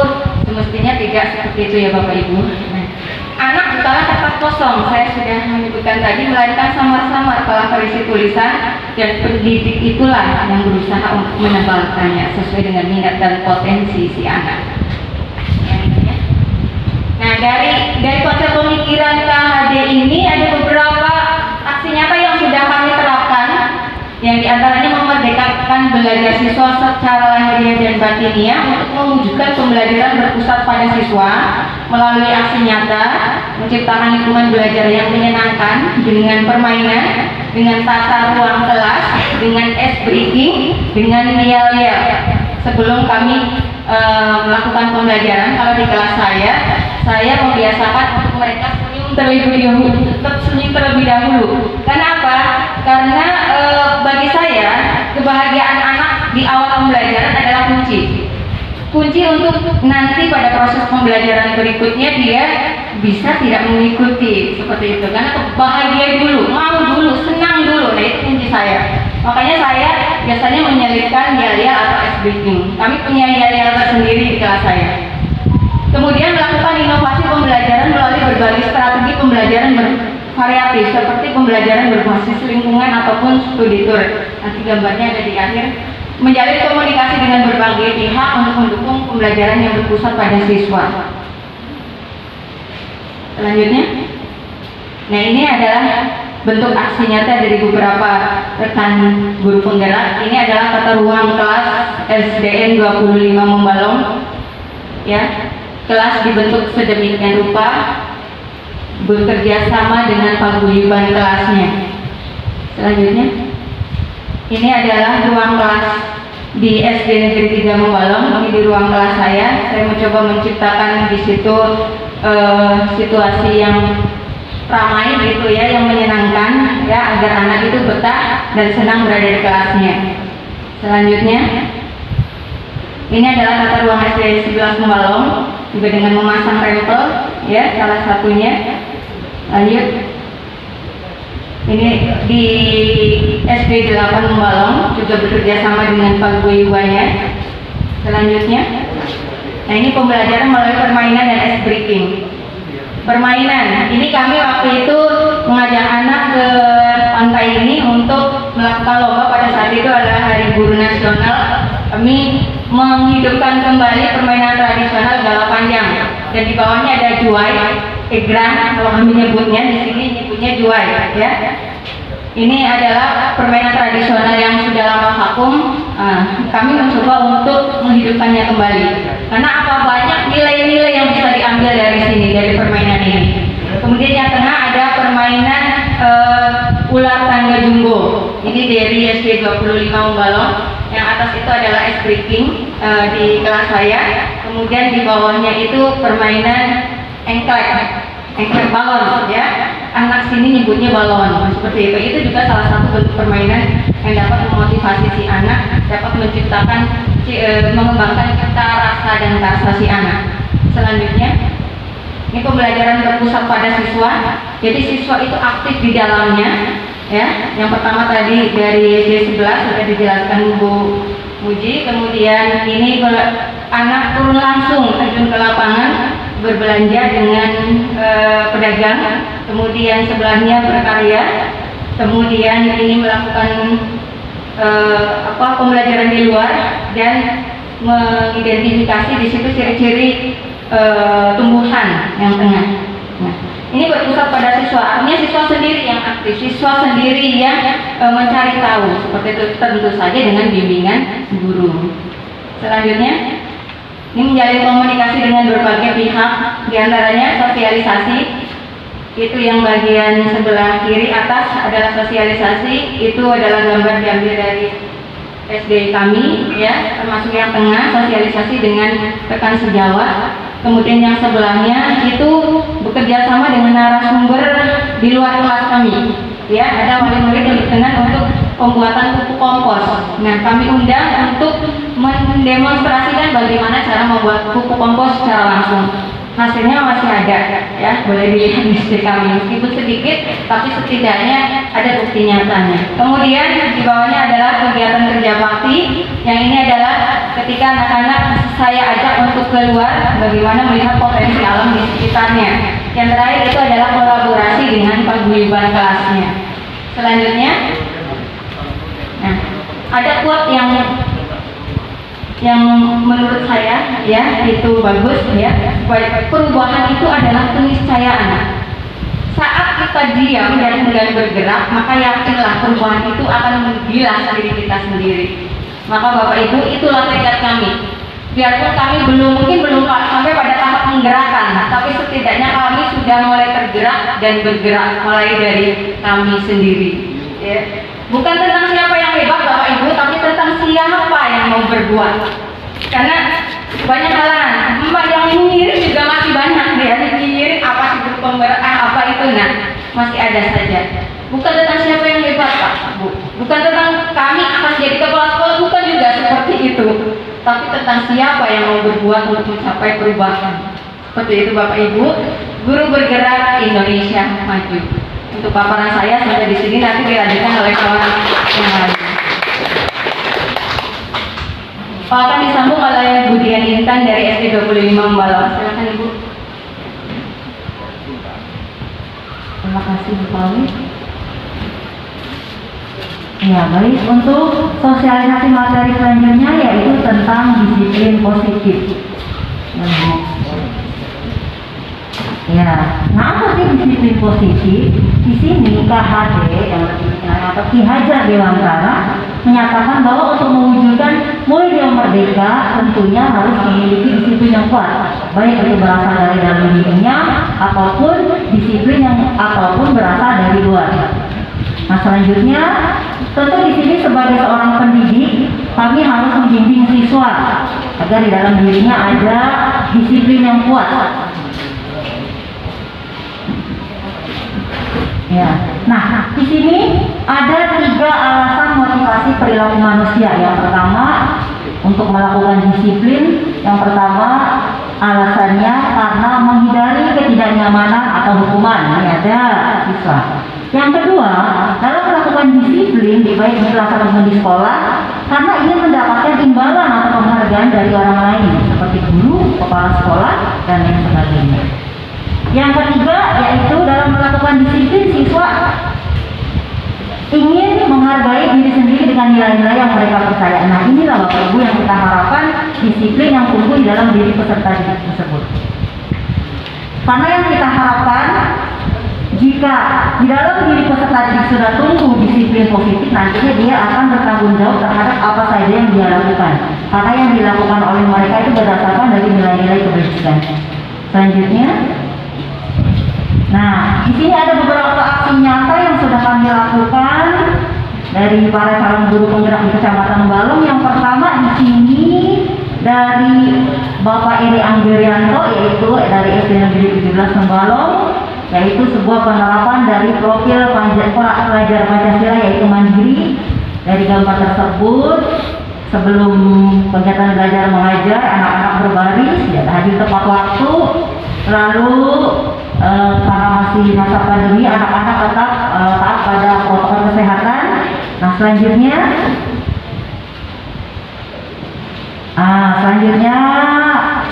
S4: semestinya tidak seperti itu ya Bapak Ibu. Nah, anak bukanlah kertas kosong, saya sudah menyebutkan tadi, melainkan samar-samar telah terisi tulisan, dan pendidik itulah yang berusaha untuk menebalkannya sesuai dengan minat dan potensi si anak. Nah, dari konsep pemikiran KHD ini ada beberapa aksi nyata yang sudah kami terapkan, yang diantaranya memerdekakan belajar siswa secara lahiriah dan batiniah untuk mewujudkan pembelajaran berpusat pada siswa melalui aksi nyata, menciptakan lingkungan belajar yang menyenangkan dengan permainan, dengan tata ruang kelas, dengan ice breaking, dengan yel-yel. Sebelum kami melakukan pembelajaran, kalau di kelas saya membiasakan untuk mereka senyum terlebih dahulu. Kenapa? Karena bagi saya kebahagiaan anak di awal pembelajaran adalah kunci untuk nanti pada proses pembelajaran berikutnya dia bisa tidak mengikuti seperti itu, karena bahagia dulu, mau dulu, senang dulu. Nah, itu kunci saya. Makanya saya biasanya menyelipkan yel-yel atau ice breaking. Kami punya yel-yel tersendiri di kelas saya. Kemudian melakukan inovasi pembelajaran melalui berbagai strategi pembelajaran bervariatif seperti pembelajaran berbasis lingkungan ataupun studi tour. Nanti gambarnya ada di akhir. Menjalin komunikasi dengan berbagai pihak untuk mendukung pembelajaran yang berpusat pada siswa. Selanjutnya, nah ini adalah bentuk aksi nyata dari beberapa rekan guru penggerak. Ini adalah tata ruang kelas SDN 25 Membalong. Ya, kelas dibentuk sedemikian rupa, bekerja sama dengan paguyuban kelasnya. Selanjutnya, Ini adalah ruang kelas di SD Negeri 3 Membalong. Ini di ruang kelas saya. Saya mencoba menciptakan di situ situasi yang ramai gitu ya, yang menyenangkan ya, agar anak itu betah dan senang berada di kelasnya. Selanjutnya, ini adalah tata ruang SD 11 Membalong, juga dengan memasang rempel ya, salah satunya. Lanjut. Ini di SD 8 Membalong juga bekerja sama dengan paguyubannya. Selanjutnya, nah ini pembelajaran melalui permainan dan ice breaking. Permainan, ini kami waktu itu mengajak anak ke pantai ini untuk melakukan lomba. Pada saat itu adalah Hari Guru Nasional. Kami menghidupkan kembali permainan tradisional gala panjang, dan di bawahnya ada juai, egrang kalau kami nyebutnya, di sini nyebutnya juai ya. Ini adalah permainan tradisional yang sudah lama vakum. Kami mencoba untuk menghidupkannya kembali, karena apa, banyak nilai-nilai yang bisa diambil dari sini, dari permainan ini. Kemudian yang tengah ada permainan ular tangga jumbo. Ini dari SD 25 Membalong. Yang atas itu adalah ice breaking di kelas saya. Kemudian di bawahnya itu permainan engklek balon ya. Anak sini nyebutnya balon seperti itu. Itu juga salah satu bentuk permainan yang dapat memotivasi si anak, dapat menciptakan mengembangkan cita rasa dan karsa si anak. Selanjutnya, ini pembelajaran berpusat pada siswa. Jadi siswa itu aktif di dalamnya ya. Yang pertama tadi dari SD 11 sudah dijelaskan Bu Muji. Kemudian ini anak turun langsung terjun ke lapangan berbelanja dengan pedagang. Kemudian sebelahnya berkarya. Kemudian ini melakukan pembelajaran di luar dan mengidentifikasi di situ ciri-ciri tumbuhan yang tengah. Nah, ini berpusat pada siswa, artinya siswa sendiri yang aktif, siswa sendiri yang mencari tahu, seperti itu, tentu saja dengan bimbingan guru. Selanjutnya, ini menjalin komunikasi dengan berbagai pihak, diantaranya sosialisasi. Itu yang bagian sebelah kiri atas adalah sosialisasi, itu adalah gambar diambil dari SD kami ya, termasuk yang tengah sosialisasi dengan rekan sejawat. Kemudian yang sebelahnya itu bekerja sama dengan narasumber di luar kelas kami ya, ada wali murid yang berkenan untuk pembuatan pupuk kompos. Nah, kami undang untuk mendemonstrasikan bagaimana cara membuat pupuk kompos secara langsung. Hasilnya masih ada ya, boleh dilihat di SD kami, meskipun sedikit tapi setidaknya ada bukti nyatanya. Kemudian di bawahnya adalah kegiatan kerja bakti, yang ini adalah ketika anak-anak saya ajak untuk keluar bagaimana melihat potensi alam di sekitarnya. Yang terakhir itu adalah kolaborasi dengan paguyuban kelasnya. Selanjutnya, nah, ada quote yang menurut saya ya itu bagus ya. Perubahan itu adalah keniscayaan. Saat kita diam dan mulai bergerak, maka yakinlah perubahan itu akan menggilas diri kita sendiri. Maka Bapak Ibu, itulah tekad kami. Biarpun kami mungkin belum sampai pada tahap menggerakkan, tapi setidaknya kami sudah mulai tergerak dan bergerak mulai dari kami sendiri ya. Bukan tentang siapa yang hebat Bapak Ibu, tapi tentang siapa yang mau berbuat. Karena banyak halangan. Yang menyirik juga masih banyak ya. Menyirik apa sih grup penggerak apa itu, nah masih ada saja. Bukan tentang siapa yang hebat Pak Bu. Bukan tentang kami akan jadi kepala sekolah, bukan juga seperti itu. Tapi tentang siapa yang mau berbuat untuk mencapai perubahan. Seperti itu Bapak Ibu. Guru bergerak Indonesia maju. Untuk paparan saya sampai di sini, nanti dilanjutkan oleh kawan yang lain. Akan disambung oleh Bu Dian Intan dari SD 25 Membalong. Silakan Ibu.
S3: Terima kasih Bu Pawi. Ya baik, untuk sosialisasi materi selanjutnya yaitu tentang disiplin positif. Ya, nah apa sih disiplin positif? Di sini KHD yang lebih dikenal atau Ki Hajar Dewantara menyatakan bahwa untuk mewujudkan mulai dia merdeka tentunya harus memiliki disiplin yang kuat, baik itu berasal dari dalam dirinya ataupun disiplin yang ataupun berasal dari luar. Nah selanjutnya Tentu di sini sebagai seorang pendidik, kami harus membimbing siswa agar di dalam dirinya ada disiplin yang kuat. Ya. Nah, di sini ada 3 alasan motivasi perilaku manusia. Yang pertama, untuk melakukan disiplin. Yang pertama, alasannya karena menghindari ketidaknyamanan atau hukuman. Ini ada siswa. Yang kedua, dalam melakukan disiplin, baik di kelas ataupun di sekolah, karena ingin mendapatkan imbalan atau penghargaan dari orang lain, seperti guru, kepala sekolah, dan lain sebagainya. Yang ketiga, yaitu dalam melakukan disiplin, siswa ingin menghargai diri sendiri dengan nilai-nilai yang mereka percaya. Nah, inilah Bapak Ibu yang kita harapkan, disiplin yang tumbuh di dalam diri peserta didik tersebut. Karena yang kita harapkan, jika di dalam diri peserta didik sudah tumbuh disiplin positif, nantinya dia akan bertanggung jawab terhadap apa saja yang dia lakukan. Karena yang dilakukan oleh mereka itu berdasarkan dari nilai-nilai kebajikan. Selanjutnya, nah, di sini ada beberapa aksi nyata yang sudah kami lakukan dari para calon guru penggerak di Kecamatan Balong. Yang pertama di sini dari Bapak Eri Anggerianto, yaitu dari SD Negeri 17 Sembalong, yaitu sebuah penerapan dari profil pelajar Pancasila yaitu mandiri. Dari gambar tersebut, sebelum kegiatan belajar mengajar, anak-anak berbaris, hadir tepat waktu. Lalu karena masih masa pandemi, anak-anak tetap taat pada protokol kesehatan. Nah, selanjutnya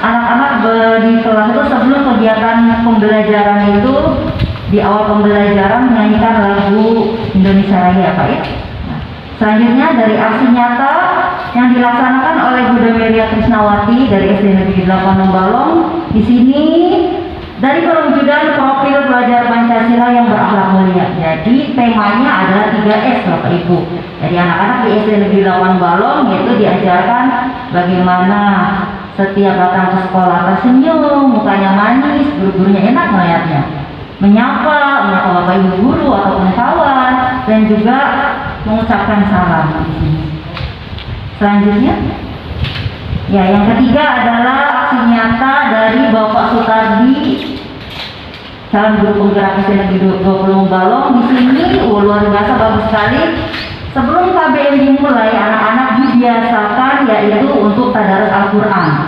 S3: anak-anak di kelas itu sebelum kegiatan pembelajaran itu, di awal pembelajaran menyanyikan lagu Indonesia Raya, Pak ya. Nah, selanjutnya dari aksi nyata yang dilaksanakan oleh Bu Demeria Krisnawati dari SD Negeri 8 Balong. Di sini dari perwujudan profil pelajar Pancasila yang berakhlak mulia. Jadi temanya adalah 3S Bapak Ibu. Jadi anak-anak di SD Negeri 8 Balong itu diajarkan bagaimana setiap datang ke sekolah tersenyum, mukanya manis, guru-gurunya enak melihatnya, menyapa Bapak Ibu guru ataupun kawan, dan juga mengucapkan salam di sini. Selanjutnya, ya, yang ketiga adalah aksi nyata dari Bapak Sutardi, calon guru penggerak SD Negeri 20 Balong. Di sini luar biasa bagus sekali. Sebelum KBM dimulai, anak-anak dibiasakan yaitu untuk tadarus Al-Quran.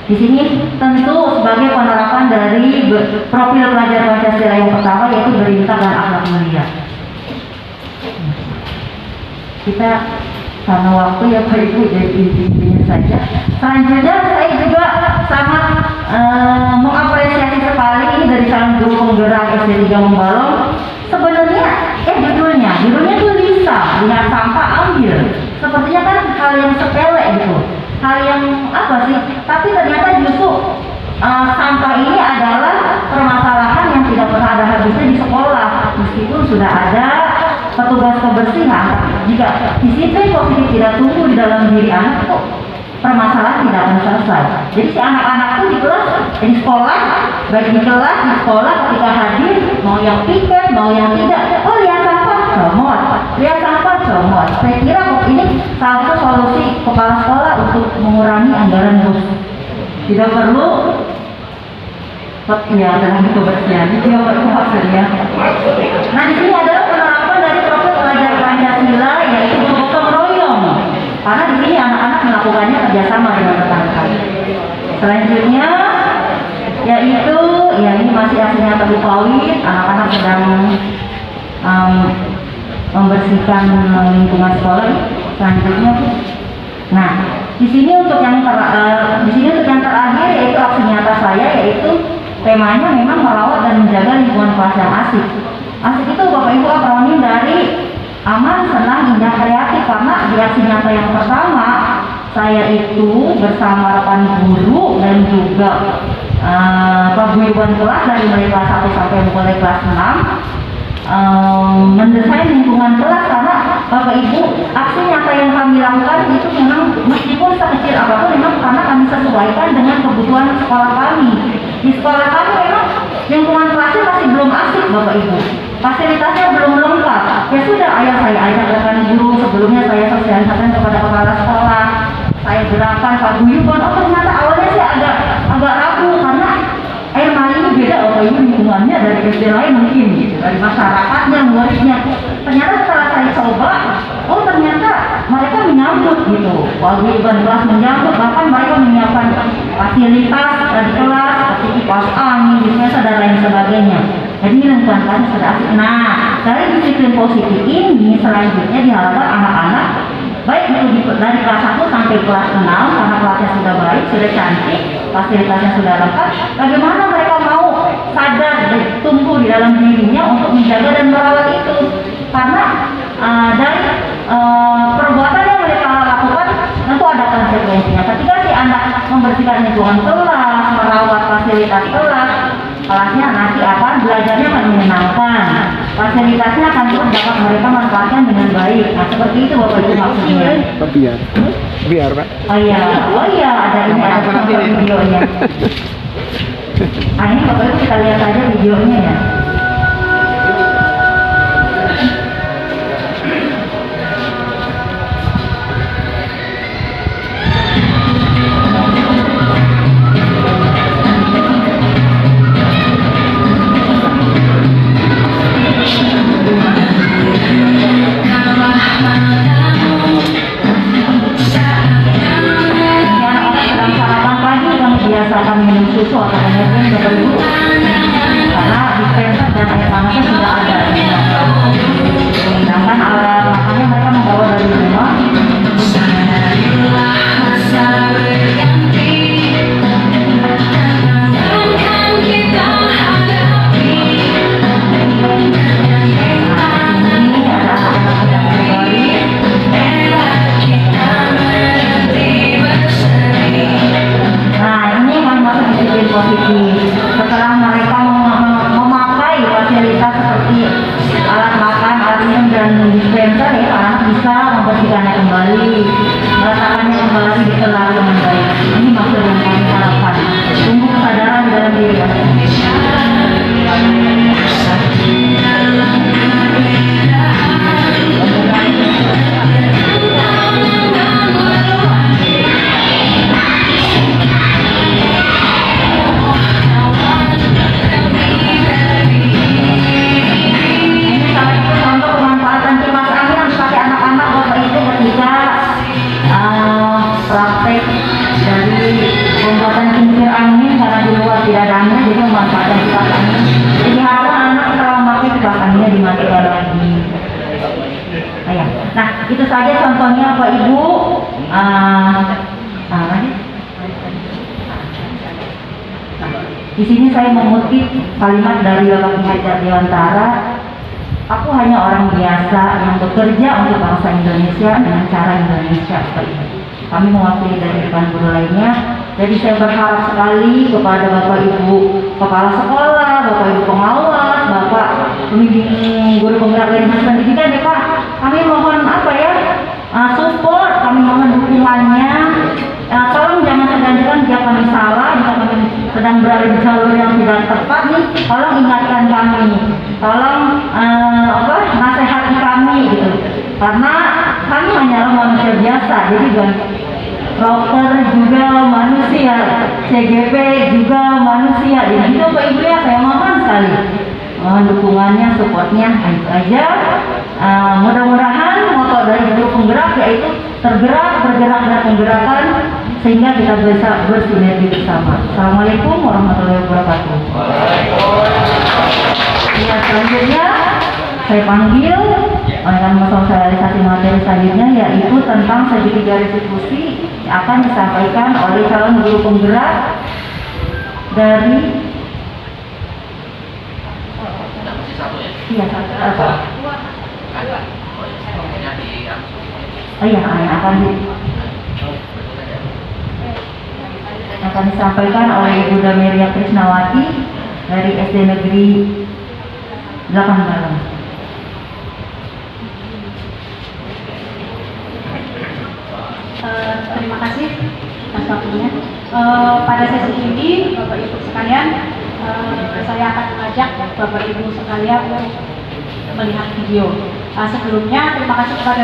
S3: Di sini tentu sebagai penerapan dari profil pelajar Pancasila yang pertama, yaitu berintak dan akhlak mulia. Kita karena waktu ya Pak Ibu, jadi intinya saja. Selanjutnya saya juga sangat mengapresiasi sekali ini dari calon guru penggerak SD 3 Balong. Sebenarnya judulnya tuh Lisa, lihat sampah ambil. Sepertinya kan hal yang sepele gitu, hal yang apa sih? Tapi ternyata justru sampah ini adalah permasalahan yang tidak pernah ada habisnya di sekolah, meskipun sudah ada petugas kebersihan. Jika disiplin positif tidak tumbuh di dalam diri anak, kok permasalahan tidak akan selesai. Jadi si anak-anak itu di kelas, di sekolah, baik di kelas, di sekolah, ketika hadir, mau yang piket, mau yang tidak, oh lihat sampah, comot, lihat sampah, comot. Saya kira ini salah satu solusi kepala sekolah untuk mengurangi anggaran bos. Tidak perlu ya dalam kebersihan, itu yang hasilnya. Nah, di sini adalah penerapan dari profil pelajar Pancasila, yaitu gotong royong. Karena di sini anak-anak melakukannya kerjasama dengan rekan-rekan. Selanjutnya, yaitu ini masih aksinya Teguh Pawit. Anak-anak sedang membersihkan lingkungan sekolah. Selanjutnya, nah di sini untuk yang terakhir yaitu aksi nyata saya, yaitu temanya memang merawat dan menjaga lingkungan kelas yang asik. Asik itu Bapak Ibu akronim dari aman, senang, indah, kreatif. Karena di aksi nyata yang pertama, saya itu bersama rekan guru dan juga paguyuban kelas dari mulai kelas 1 sampai mulai kelas 6 mendesain lingkungan kelas. Karena Bapak Ibu, aksi nyata yang kami lakukan itu memang meskipun sekecil apapun, memang karena kami sesuaikan dengan kebutuhan sekolah kami. Di sekolah kami memang lingkungan kelasnya masih belum asik Bapak Ibu. fasilitasnya belum lengkap. Ya sudah, ayah saya ajak rekan guru, sebelumnya saya sosialisasikan kepada kepala sekolah, saya gerakan paguyuban. Oh ternyata awalnya sih agak ragu karena air mali ini beda Bapak Ibu lingkungannya dari SD lain mungkin gitu, dari masyarakatnya, muridnya. Ternyata setelah saya coba, oh ternyata mereka menyambut gitu, paguyuban kelas menyambut, bahkan mereka menyiapkan fasilitas di kelas seperti kipas angin, dispenser dan lain sebagainya. Jadi lingkungan kelasnya sudah asik. Nah, dari disiplin positif ini selanjutnya diharapkan anak-anak baik itu dari kelas 1 sampai kelas 6 karena kelasnya sudah baik, sudah cantik, fasilitasnya sudah lengkap. Bagaimana mereka mau sadar dan tumbuh di dalam dirinya untuk menjaga dan merawat itu? Karena dari perbuatan yang mereka lakukan tentu ada konsekuensinya. Ketika si anak membersihkan lingkungan kelas, merawat fasilitas kelas, kelasnya nanti belajarnya akan menyenangkan, fasilitasnya akan terus dapat mereka manfaatkan dengan baik. Nah seperti itu Bapak Ibu maksudnya.
S5: Biar Pak.
S3: Oh iya, ada ini ada contoh videonya. Nah ini Bapak Ibu kita lihat aja videonya ya. Biasakan minum susu atau energi Bapak Ibu karena dispenser dan air panasnya sudah ada. Sedangkan alat makannya mereka membawa dari rumah. Positif. Setelah mereka memakai fasilitas seperti alat makan, alat minum dan dispenser, ya anak bisa membersihkannya kembali, merasakannya kembali di kelas dengan baik. Ini maksud yang kami harapkan. Tumbuh kesadaran di dalam diri anak. Praktek dari pembuatan kincir angin karena di luar tidak ada angin, jadi memanfaatkan kipas angin. Jadi harapkan anak setelah memakai kipas anginnya dimatikan lagi. Nah itu saja contohnya Pak Ibu. Di sini saya mengutip kalimat dari Bapak Ki Hajar Dewantara. Aku hanya orang biasa yang bekerja untuk bangsa Indonesia dengan cara Indonesia. Kami mewakili dari rekan guru lainnya. Jadi saya berharap sekali kepada Bapak Ibu kepala sekolah, Bapak Ibu pengawas, Bapak pembimbing guru penggerak dari dinas pendidikan ya Pak. Kami mohon support, kami mohon dukungannya. Tolong jangan segan-segan jika kami salah, jika kami sedang berada di jalur yang tidak tepat nih, tolong ingatkan kami, tolong nasihati kami gitu. Karena kami hanyalah manusia biasa, jadi dokter juga manusia, CGP juga manusia. Jadi itu Pak Ibu ya, saya mohon sekali dukungannya, supportnya, itu aja. Mudah-mudahan moto dari guru penggerak yaitu tergerak, bergerak dan penggerakkan sehingga kita bisa bersinergi bersama. Assalamualaikum warahmatullahi wabarakatuh. Ya, selanjutnya saya panggil akan mensosialisasi materi selanjutnya yaitu tentang segitiga restitusi yang akan disampaikan oleh calon guru penggerak dari akan disampaikan oleh Ibu Dameria Krisnawati dari SD Negeri 8 Balang.
S4: Terima kasih atas waktunya. Pada sesi ini, Bapak Ibu sekalian, saya akan mengajak Bapak Ibu sekalian melihat video. Sebelumnya terima kasih kepada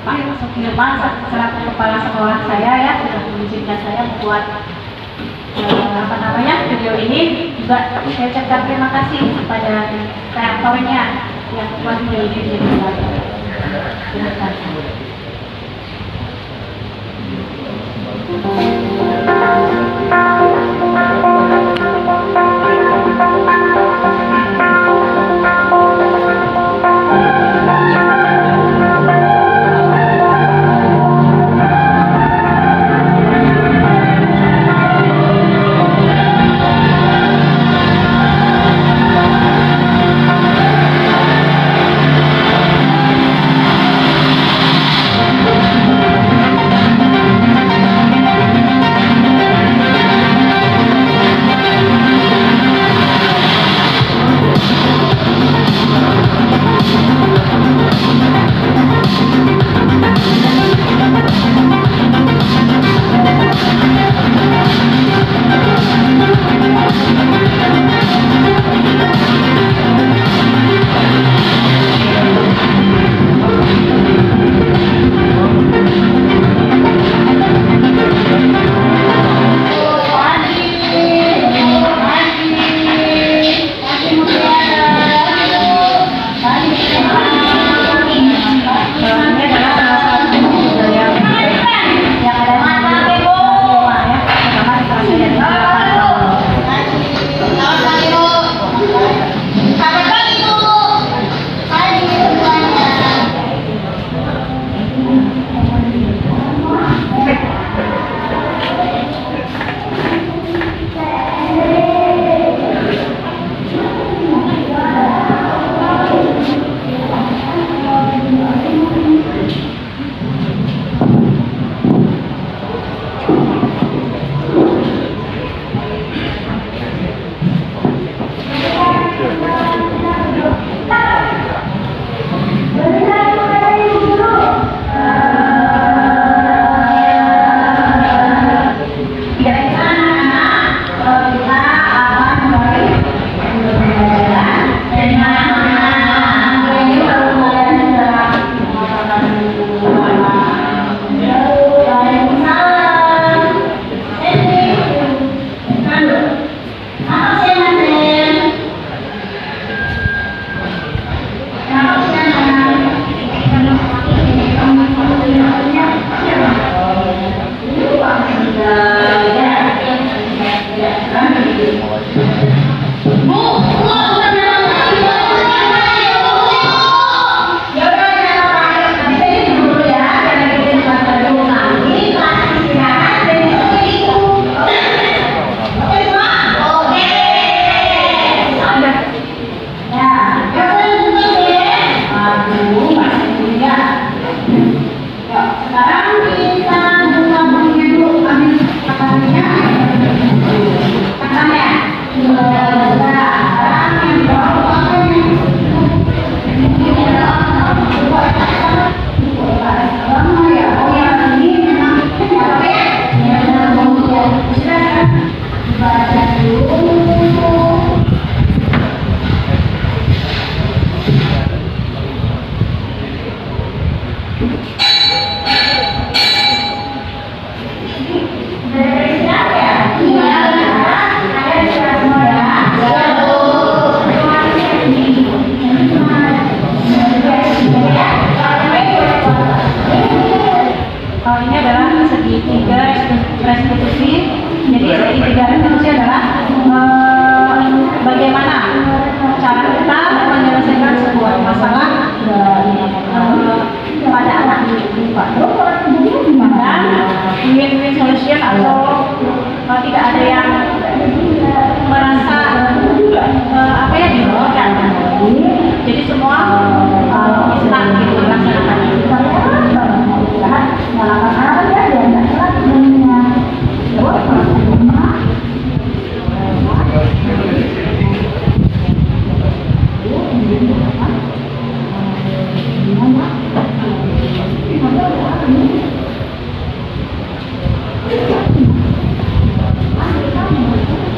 S4: Pak Sukirman selaku kepala sekolah saya ya sudah mengizinkan saya membuat video ini. Juga saya ucapkan terima kasih kepada kreatornya yang membuat video ini menjadi viral. Terima kasih.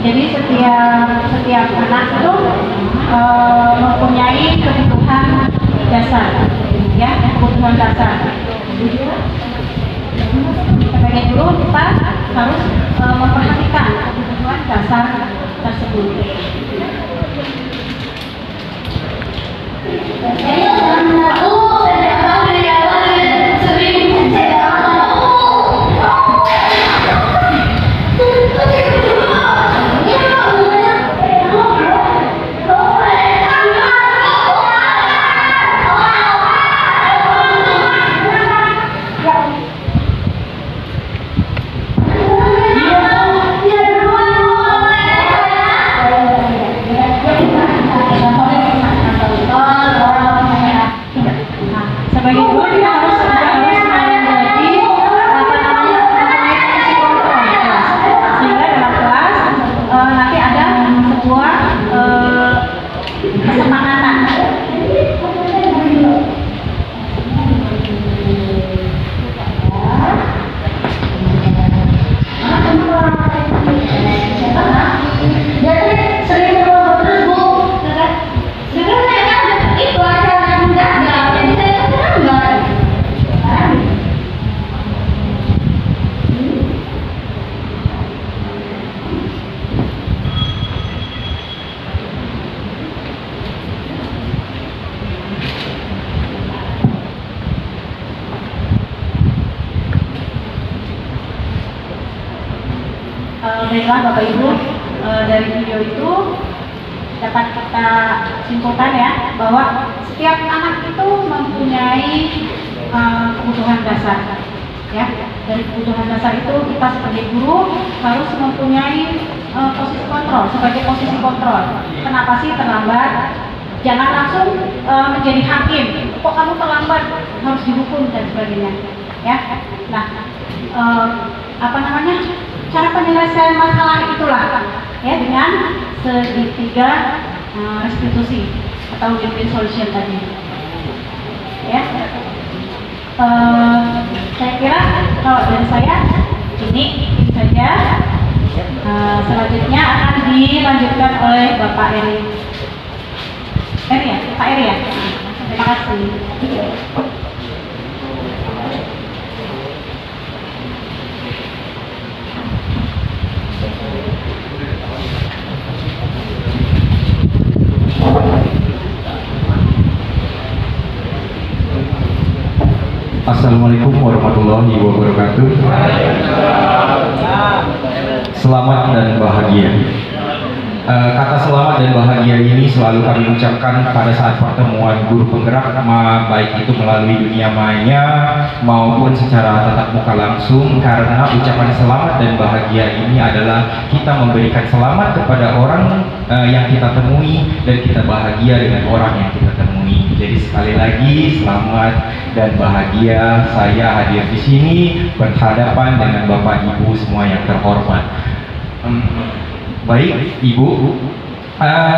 S4: Jadi setiap anak itu mempunyai kebutuhan dasar, ya, kebutuhan dasar. Sebagai guru kita harus memperhatikan kebutuhan dasar tersebut. Sebagai guru kita harus menjadi posisi kontrol di kelas, sehingga dalam kelas nanti ada sebuah kesepakatan. Baiklah Bapak Ibu, dari video itu dapat kita simpulkan ya bahwa setiap anak itu mempunyai kebutuhan dasar, ya. Dari kebutuhan dasar itu kita sebagai guru harus mempunyai posisi kontrol, sebagai posisi kontrol. Kenapa sih terlambat? Jangan langsung menjadi hakim. Kok kamu terlambat? Harus dihukum dan sebagainya, ya. Nah, cara penyelesaian masalah itulah ya dengan segitiga restitusi atau win-win solution tadi, ya. Saya kira kalau dari saya ini saja. Selanjutnya akan dilanjutkan oleh Bapak Eri. Pak Eri ya. Terima kasih.
S2: Assalamualaikum warahmatullahi wabarakatuh. Selamat dan bahagia. Kata selamat dan bahagia ini selalu kami ucapkan pada saat pertemuan guru penggerak, baik itu melalui dunia maya maupun secara tatap muka langsung, karena ucapan selamat dan bahagia ini adalah kita memberikan selamat kepada orang yang kita temui dan kita bahagia dengan orang yang kita temui. Jadi sekali lagi selamat dan bahagia. Saya hadir di sini berhadapan dengan Bapak Ibu semua yang terhormat. Baik Ibu,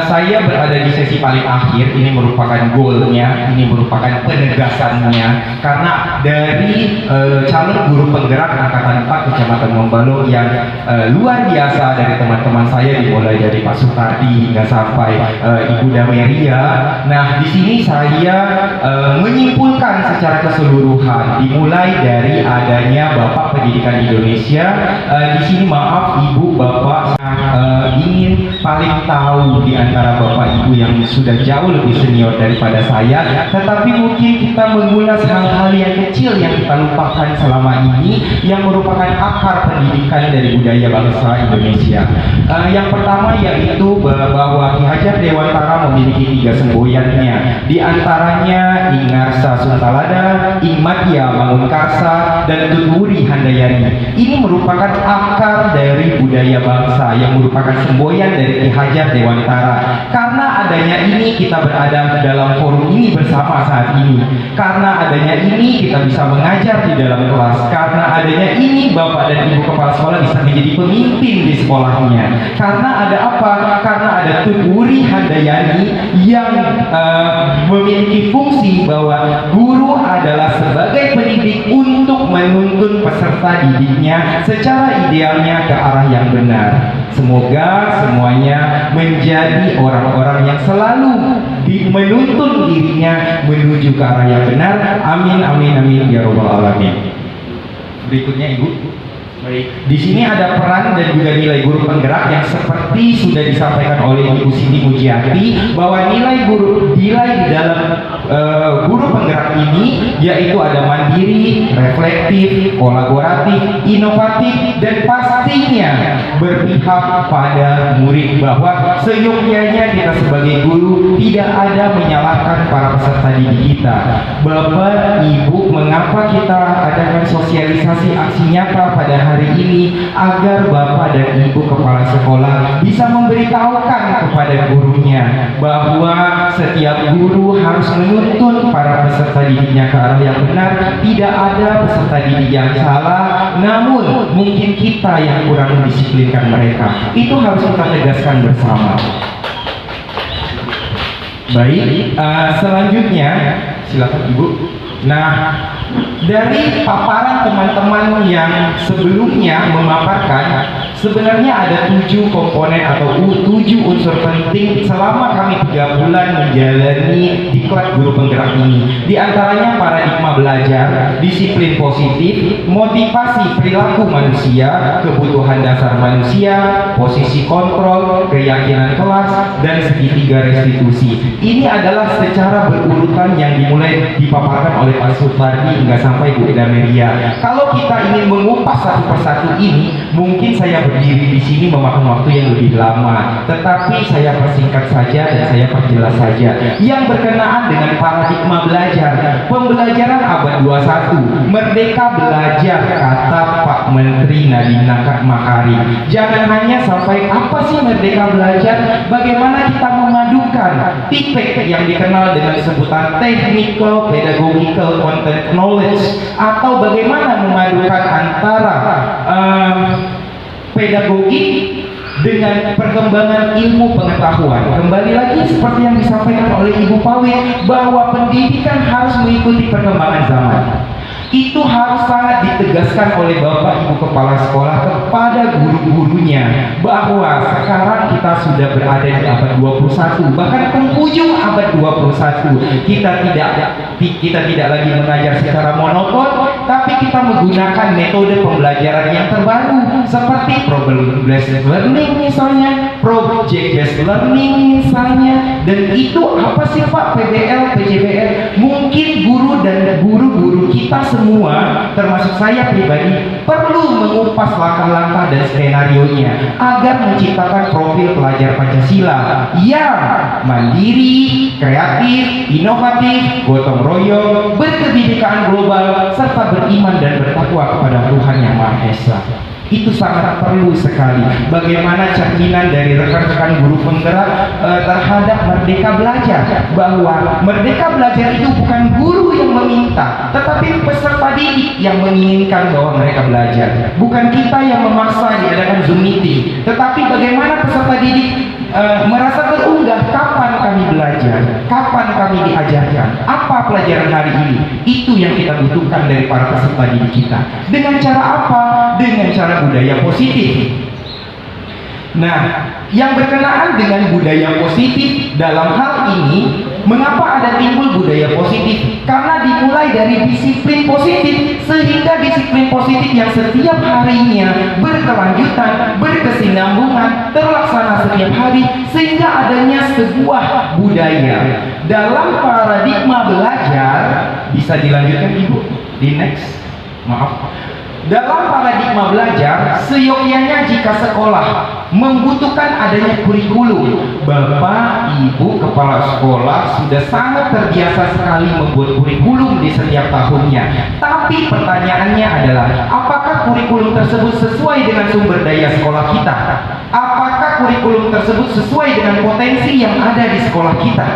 S2: saya berada di sesi paling akhir. Ini merupakan goalnya, ini merupakan penegasannya, karena dari calon guru penggerak angkatan 4 Kecamatan Mombalong yang luar biasa, dari teman-teman saya dimulai dari Pak Sutardi hingga sampai Ibu Dameria. Nah, di sini saya menyimpulkan secara keseluruhan, dimulai dari adanya Bapak Pendidikan Indonesia. Di sini maaf Ibu Bapak, ingin paling tahu di antara Bapak Ibu yang sudah jauh lebih senior daripada saya, tetapi mungkin kita mengulas hal-hal yang kecil yang kita lupakan selama ini, yang merupakan akar pendidikan dari budaya bangsa Indonesia. Yang pertama yaitu bahwa Ki Hajar Dewantara memiliki 3 semboyannya, di antaranya Ingarsa Suntalada, Imadya Mangunkarsa, dan Tuturi Handayani. Ini merupakan akar dari budaya bangsa yang merupakan semboyan dari Ki Hajar Dewantara. Karena adanya ini kita berada dalam forum ini bersama saat ini. Karena adanya ini kita bisa mengajar di dalam kelas. Karena adanya ini Bapak dan Ibu Kepala Sekolah bisa menjadi pemimpin di sekolahnya. Karena ada apa? Karena ada Tuturi Handayani yang memiliki fungsi bahwa guru adalah sebagai pendidik untuk
S6: menuntun peserta didiknya secara idealnya ke arah yang benar. Semoga semuanya menjadi orang-orang yang selalu menuntun dirinya menuju ke arah yang benar. Amin, amin, amin, ya robbal alamin. Berikutnya Ibu. Baik. Di sini ada peran dan juga nilai guru penggerak yang seperti sudah disampaikan oleh Ibu Siti Mujiati, bahwa nilai di dalam guru penggerak ini yaitu ada mandiri, reflektif, kolaboratif, inovatif, dan pastinya berpihak pada murid, bahwa seyogyanya kita sebagai guru tidak ada menyalahkan para peserta didik kita. Bapak, Ibu, mengapa kita adakan sosialisasi aksi nyata pada hari ini? Agar Bapak dan Ibu kepala sekolah bisa memberitahukan kepada gurunya bahwa setiap guru harus menuntun para peserta didiknya ke arah yang benar. Tidak ada peserta didik yang salah, namun mungkin kita yang kurang mendisiplinkan mereka. Itu harus kita tegaskan bersama. Baik, selanjutnya silakan Ibu. Nah, dari paparan teman-teman yang sebelumnya memaparkan, sebenarnya ada 7 komponen atau 7 unsur penting selama kami 3 bulan menjalani diklat guru penggerak ini. Di antaranya paradigma belajar, disiplin positif, motivasi perilaku manusia, kebutuhan dasar manusia, posisi kontrol, keyakinan kelas, dan segitiga restitusi. Ini adalah secara berurutan yang dimulai dipaparkan oleh Pak Supardi hingga sampai Bu Ida Meria. Kalau kita ingin mengupas satu persatu ini, mungkin saya berdiri di sini memakan waktu yang lebih lama. Tetapi saya persingkat saja dan saya perjelas saja. Yang berkenaan dengan paradigma belajar, pembelajaran abad 21, merdeka belajar, kata Pak Menteri Nadiem Makarim. Jangan hanya sampai apa sih merdeka belajar, bagaimana kita memadukan TPK yang dikenal dengan sebutan technical, pedagogical, content knowledge, atau bagaimana memadukan antara pedagogi dengan perkembangan ilmu pengetahuan. Kembali lagi seperti yang disampaikan oleh Ibu Pawe, bahwa pendidikan harus mengikuti perkembangan zaman. Itu harus sangat ditegaskan oleh Bapak Ibu Kepala Sekolah kepada guru-gurunya, bahwa sekarang kita sudah berada di abad 21, bahkan penghujung abad 21. Kita tidak lagi mengajar secara monoton, tapi kita menggunakan metode pembelajaran yang terbaru seperti problem based learning misalnya, project based learning misalnya. Dan itu apa sih Pak? PBL, PJBL. Mungkin guru dan guru-guru kita semua, termasuk saya pribadi, perlu mengupas langkah-langkah dan skenario-nya agar menciptakan profil pelajar Pancasila yang mandiri, kreatif, inovatif, gotong royong, berkebinekaan global, serta beriman dan bertakwa kepada Tuhan Yang Maha Esa. Itu sangat perlu sekali. Bagaimana cerminan dari rekan-rekan guru penggerak terhadap merdeka belajar, bahwa merdeka belajar itu bukan guru yang meminta, tetapi peserta didik yang menginginkan bahwa mereka belajar. Bukan kita yang memaksa diadakan Zoom meeting, tetapi bagaimana peserta didik merasa terunggah, kapan kami belajar, kapan kami diajarkan, apa pelajaran hari ini. Itu yang kita butuhkan dari para peserta didik kita. Dengan cara apa? Dengan cara budaya positif. Nah, yang berkenaan dengan budaya positif dalam hal ini, mengapa ada timbul budaya positif? Karena dimulai dari disiplin positif, sehingga disiplin positif yang setiap harinya berkelanjutan, berkesinambungan, terlaksana setiap hari, sehingga adanya sebuah budaya. Dalam paradigma belajar, bisa dilanjutkan Ibu di next, maaf. Dalam paradigma belajar, seyogyanya jika sekolah membutuhkan adanya kurikulum. Bapak, Ibu, Kepala Sekolah sudah sangat terbiasa sekali membuat kurikulum di setiap tahunnya. Tapi pertanyaannya adalah, apakah kurikulum tersebut sesuai dengan sumber daya sekolah kita? Apakah kurikulum tersebut sesuai dengan potensi yang ada di sekolah kita?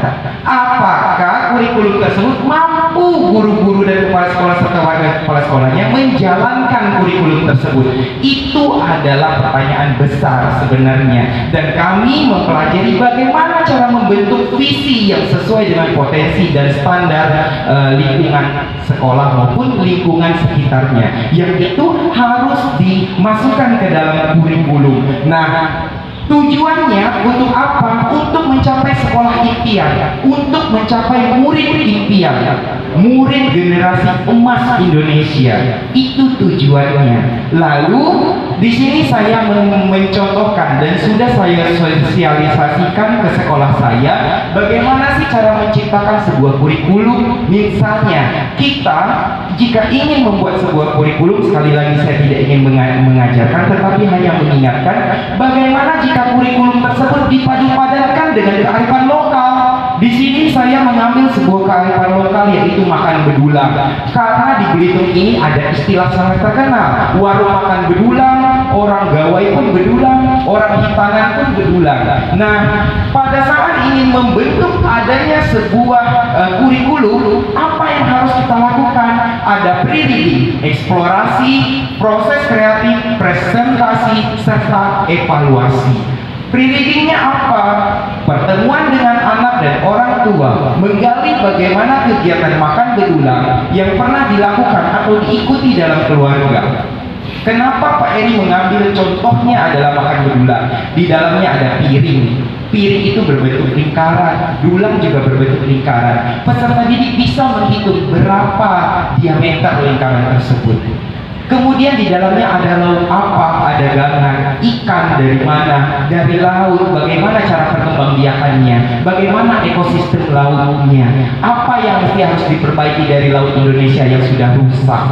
S6: Apakah kurikulum tersebut mampu guru-guru dan kepala sekolah serta wakil kepala sekolahnya menjalankan kurikulum tersebut? Itu adalah pertanyaan besar sebenarnya, dan kami mempelajari bagaimana cara membentuk visi yang sesuai dengan potensi dan standar lingkungan sekolah maupun lingkungan sekitarnya, yang itu harus dimasukkan ke dalam kurikulum. Nah, tujuannya untuk apa? Untuk mencapai sekolah impian, untuk mencapai murid impian, murid generasi emas Indonesia. Itu tujuannya. Lalu di sini saya mencontohkan dan sudah saya sosialisasikan ke sekolah saya bagaimana sih cara menciptakan sebuah kurikulum. Misalnya kita jika ingin membuat sebuah kurikulum, sekali lagi saya tidak ingin mengajarkan tetapi hanya mengingatkan bagaimana jika kurikulum tersebut dipadu-padankan dengan kearifan lokal. Di sini saya mengambil sebuah kearifan lokal, yaitu makan bedulang. Karena di Belitung ini ada istilah sangat terkenal, warung makan bedulang, orang gawai pun bedulang, orang hitanan pun bedulang. Nah, pada saat ingin membentuk adanya sebuah kurikulum, apa yang harus kita lakukan? Ada pre-reading, eksplorasi, proses kreatif, presentasi, serta evaluasi. Pre-readingnya apa? Pertemuan dengan anak dan orang tua, menggali bagaimana kegiatan makan bedulang yang pernah dilakukan atau diikuti dalam keluarga. Kenapa Pak Eri mengambil contohnya adalah makan bedulang? Di dalamnya ada piring. Piring itu berbentuk lingkaran, dulang juga berbentuk lingkaran. Peserta didik bisa menghitung berapa diameter lingkaran tersebut. Kemudian di dalamnya ada lauk apa, ada gangan, ikan dari mana, dari laut, bagaimana cara perkembangbiakannya, bagaimana ekosistem lautnya, apa yang mesti harus diperbaiki dari laut Indonesia yang sudah rusak.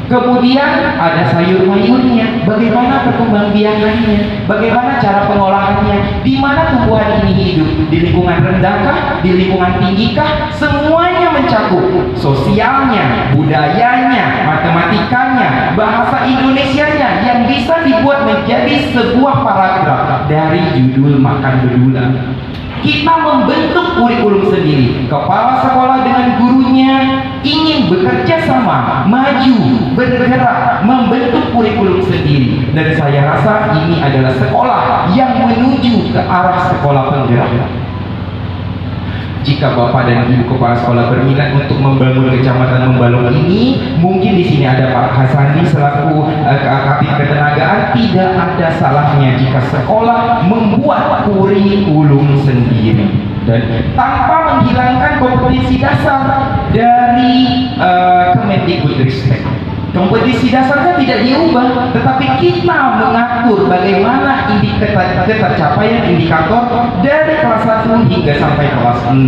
S6: Kemudian ada sayur mayurnya, bagaimana perkembangbiakannya, bagaimana cara pengolahannya, di mana tumbuhan ini hidup, di lingkungan rendahkah, di lingkungan tinggikah, semuanya mencakup sosialnya, budayanya, matematikanya, bahasa Indonesianya yang bisa dibuat menjadi sebuah paragraf dari judul makan bedulang. Kita membentuk kurikulum sendiri. Kepala sekolah dengan gurunya ingin bekerja sama, maju, bergerak, membentuk kurikulum sendiri. Dan saya rasa ini adalah sekolah yang menuju ke arah sekolah penggerak. Jika Bapak dan Ibu kepala sekolah berminat untuk membangun kecamatan Membalong ini, mungkin di sini ada Pak Hasani selaku Kabid Ketenagaan, tidak ada salahnya jika sekolah membuat kurikulum sendiri dan tanpa menghilangkan kompetisi dasar dari Kemendikbudristek. Kompetisi dasarnya tidak diubah, tetapi kita mengatur bagaimana tercapaian indikator dari kelas 1 hingga sampai kelas 6.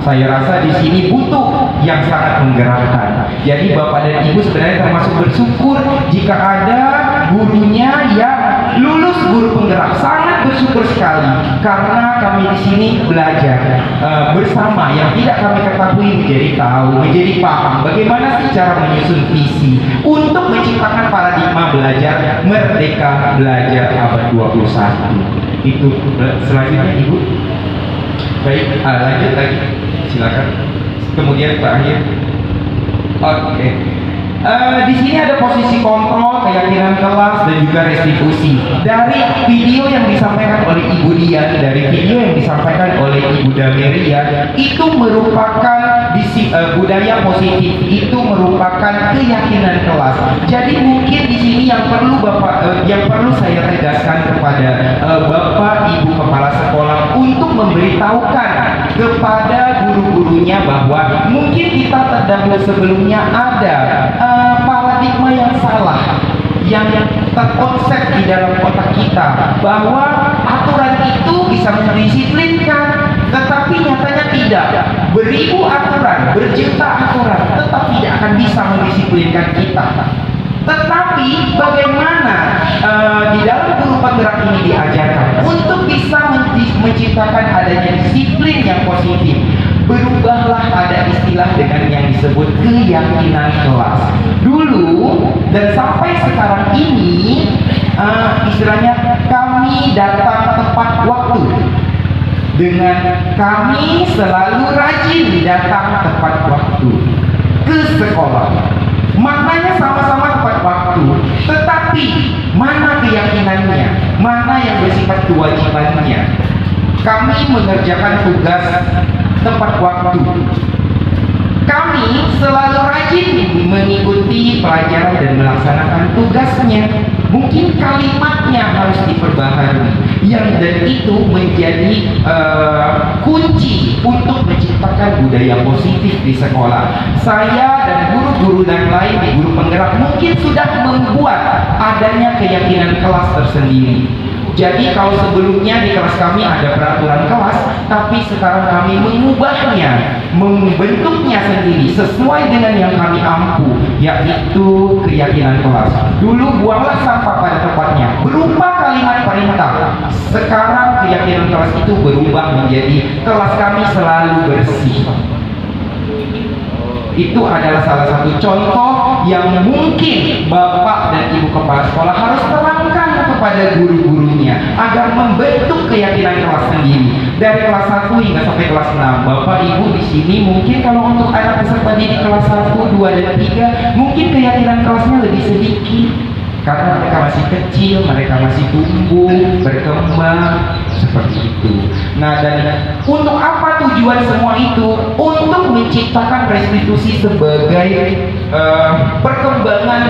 S6: Saya rasa di sini butuh yang sangat menggerakkan. Jadi Bapak dan Ibu sebenarnya termasuk bersyukur jika ada gurunya yang lulus guru penggerak. Sangat bersyukur sekali karena kami di sini belajar bersama, yang tidak kami ketahui menjadi tahu, menjadi paham bagaimana sih cara menyusun visi untuk menciptakan paradigma belajar merdeka, belajar abad 21. Itu selanjutnya Ibu. Baik, lanjut lagi, silakan. Kemudian terakhir. Oke. Di sini ada posisi kontrol, keyakinan kelas, dan juga restitusi. Dari video yang disampaikan oleh Ibu Dian, dari video yang disampaikan oleh Ibu Dameria, itu merupakan budaya positif, itu merupakan keyakinan kelas. Jadi mungkin di sini yang perlu saya tegaskan kepada Bapak Ibu kepala sekolah untuk memberitahukan kepada guru-gurunya bahwa mungkin kita terdahulu sebelumnya ada paradigma yang salah yang terkonsep di dalam otak kita bahwa aturan itu bisa mendisiplinkan, tetapi nyatanya tidak. Beribu aturan, berjuta aturan tetap tidak akan bisa mendisiplinkan kita. Tetapi bagaimana di dalam guru penggerak ini diajarkan untuk bisa menciptakan adanya disiplin yang positif, berubahlah ada istilah dengan yang disebut keyakinan kelas. Dulu dan sampai sekarang ini istilahnya kami datang dengan kami selalu rajin datang tepat waktu ke sekolah. Maknanya sama-sama tepat waktu, tetapi mana keyakinannya, mana yang bersifat kewajibannya. Kami mengerjakan tugas tepat waktu. Kami selalu rajin mengikuti pelajaran dan melaksanakan tugasnya. Mungkin kalimatnya harus diperbaharui, yang dan itu menjadi kunci untuk menciptakan budaya positif di sekolah. Saya dan guru-guru yang lain di Guru Penggerak mungkin sudah membuat adanya keyakinan kelas tersendiri. Jadi kalau sebelumnya di kelas kami ada peraturan kelas, tapi sekarang kami mengubahnya, membentuknya sendiri sesuai dengan yang kami ampu, yaitu keyakinan kelas. Dulu buanglah sampah pada tempatnya, berupa kalimat perintah. Sekarang keyakinan kelas itu berubah menjadi kelas kami selalu bersih. Itu adalah salah satu contoh yang mungkin Bapak dan Ibu Kepala Sekolah harus terangkan kepada guru-gurunya agar membentuk keyakinan kelas sendiri. Dari kelas 1 hingga sampai kelas 6, Bapak Ibu di sini mungkin kalau untuk anak peserta didik kelas 1, 2, dan 3 mungkin keyakinan kelasnya lebih sedikit karena mereka masih kecil, mereka masih tumbuh, berkembang, seperti itu. Nah, dan untuk apa tujuan semua itu? Untuk menciptakan restitusi sebagai perkembangan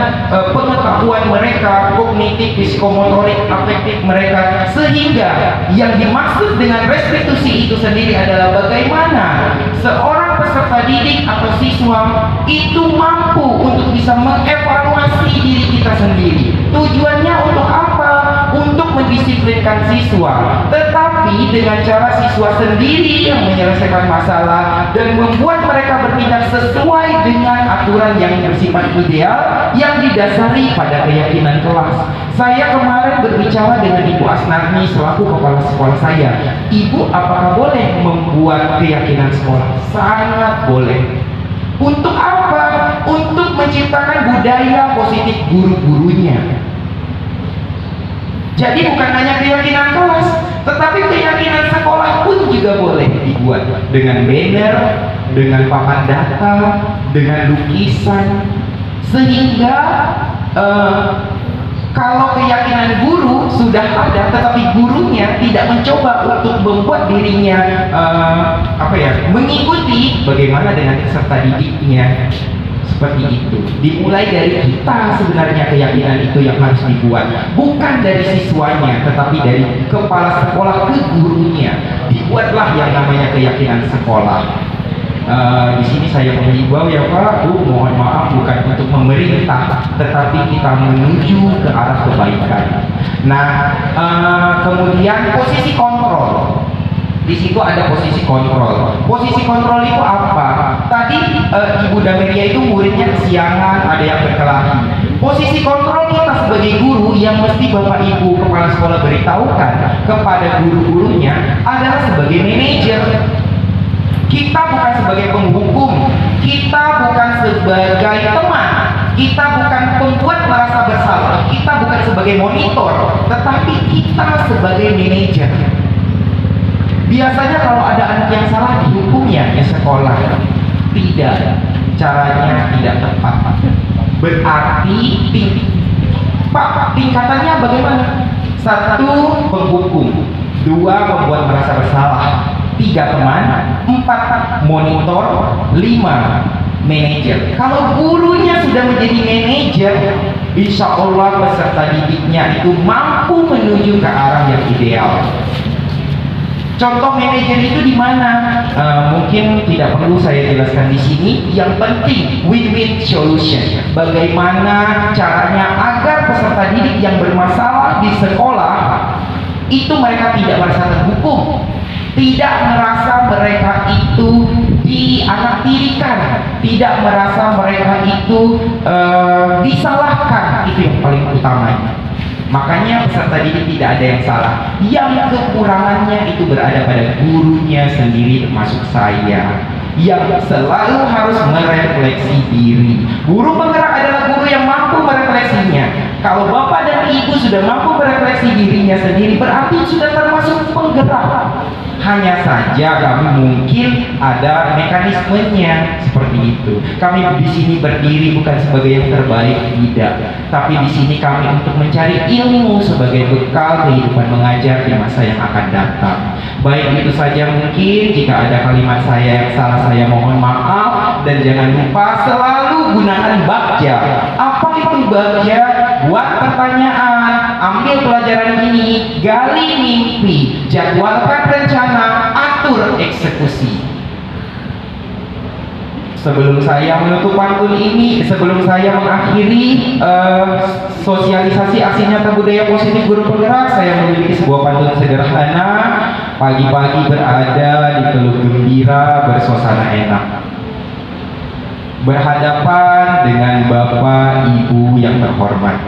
S6: pengetahuan mereka, kognitif, psikomotorik, afektif mereka, sehingga yang dimaksud dengan restitusi itu sendiri adalah bagaimana seorang peserta didik atau siswa itu mampu untuk bisa mengevaluasi diri kita sendiri. Tujuannya untuk apa? Untuk mendisiplinkan siswa, tetapi dengan cara siswa sendiri yang menyelesaikan masalah dan membuat mereka bertindak sesuai dengan aturan yang bersifat ideal yang didasari pada keyakinan kelas. Saya kemarin berbicara dengan Ibu Asnarni selaku kepala sekolah saya. Ibu, apakah boleh membuat keyakinan sekolah? Sangat boleh. Untuk apa? Untuk menciptakan budaya positif guru-gurunya. Jadi bukan hanya keyakinan kelas, tetapi keyakinan sekolah pun juga boleh dibuat dengan banner, dengan papan data, dengan lukisan, sehingga kalau keyakinan guru sudah ada, tetapi gurunya tidak mencoba untuk membuat dirinya mengikuti bagaimana dengan peserta didiknya. Seperti itu. Dimulai dari kita sebenarnya keyakinan itu yang harus dibuat, bukan dari siswanya, tetapi dari kepala sekolah ke gurunya. Dibuatlah yang namanya keyakinan sekolah. Di sini saya mengimbau ya Pak, Bu, mohon maaf bukan untuk memerintah, tetapi kita menuju ke arah kebaikan. Nah, kemudian posisi kontrol. Di situ ada posisi kontrol. Posisi kontrol itu apa? Tadi Ibu Dameria itu muridnya kesiangan, ada yang berkelahi. Posisi kontrol kita sebagai guru yang mesti Bapak Ibu kepala sekolah beritahukan kepada guru-gurunya adalah sebagai manajer. Kita bukan sebagai penghukum, kita bukan sebagai teman, kita bukan pembuat merasa bersalah, kita bukan sebagai monitor, tetapi kita sebagai manajer. Biasanya kalau ada anak yang salah dihukumnya ya sekolah. Tidak, caranya tidak tepat. Berarti tingkatannya bagaimana? 1, penghukum, 2, membuat merasa bersalah, 3, teman, 4, monitor, 5, manajer. Kalau gurunya sudah menjadi manajer, insya Allah peserta didiknya itu mampu menuju ke arah yang ideal. Contoh manajer itu di mana? Mungkin tidak perlu saya jelaskan di sini. Yang penting win-win solution. Bagaimana caranya agar peserta didik yang bermasalah di sekolah itu mereka tidak merasa terhukum, tidak merasa mereka itu dianaktirikan, tidak merasa mereka itu disalahkan. Itu yang paling utama. Makanya peserta didik tidak ada yang salah. Yang kekurangannya itu berada pada gurunya sendiri, termasuk saya, yang selalu harus merefleksi diri. Guru penggerak adalah guru yang mampu merefleksinya. Kalau Bapak dan Ibu sudah mampu merefleksi dirinya sendiri, berarti sudah termasuk penggerak. Hanya saja kami mungkin ada mekanismenya seperti itu. Kami di sini berdiri bukan sebagai yang terbaik, tidak. Tapi di sini kami untuk mencari ilmu sebagai bekal kehidupan mengajar di masa yang akan datang. Baik, itu saja mungkin. Jika ada kalimat saya yang salah, saya mohon maaf. Dan jangan lupa selalu gunakan bagja. Apa itu bagja? Buat pertanyaan, ambil pelajaran ini, gali mimpi, jadwalkan rencana, atur eksekusi. Sebelum saya menutup pantun ini, sebelum saya mengakhiri sosialisasi aksi nyata budaya positif guru penggerak, saya memiliki sebuah pantun sederhana. Pagi-pagi berada di Teluk Gembira, bersuasana enak, berhadapan dengan Bapak Ibu yang terhormat.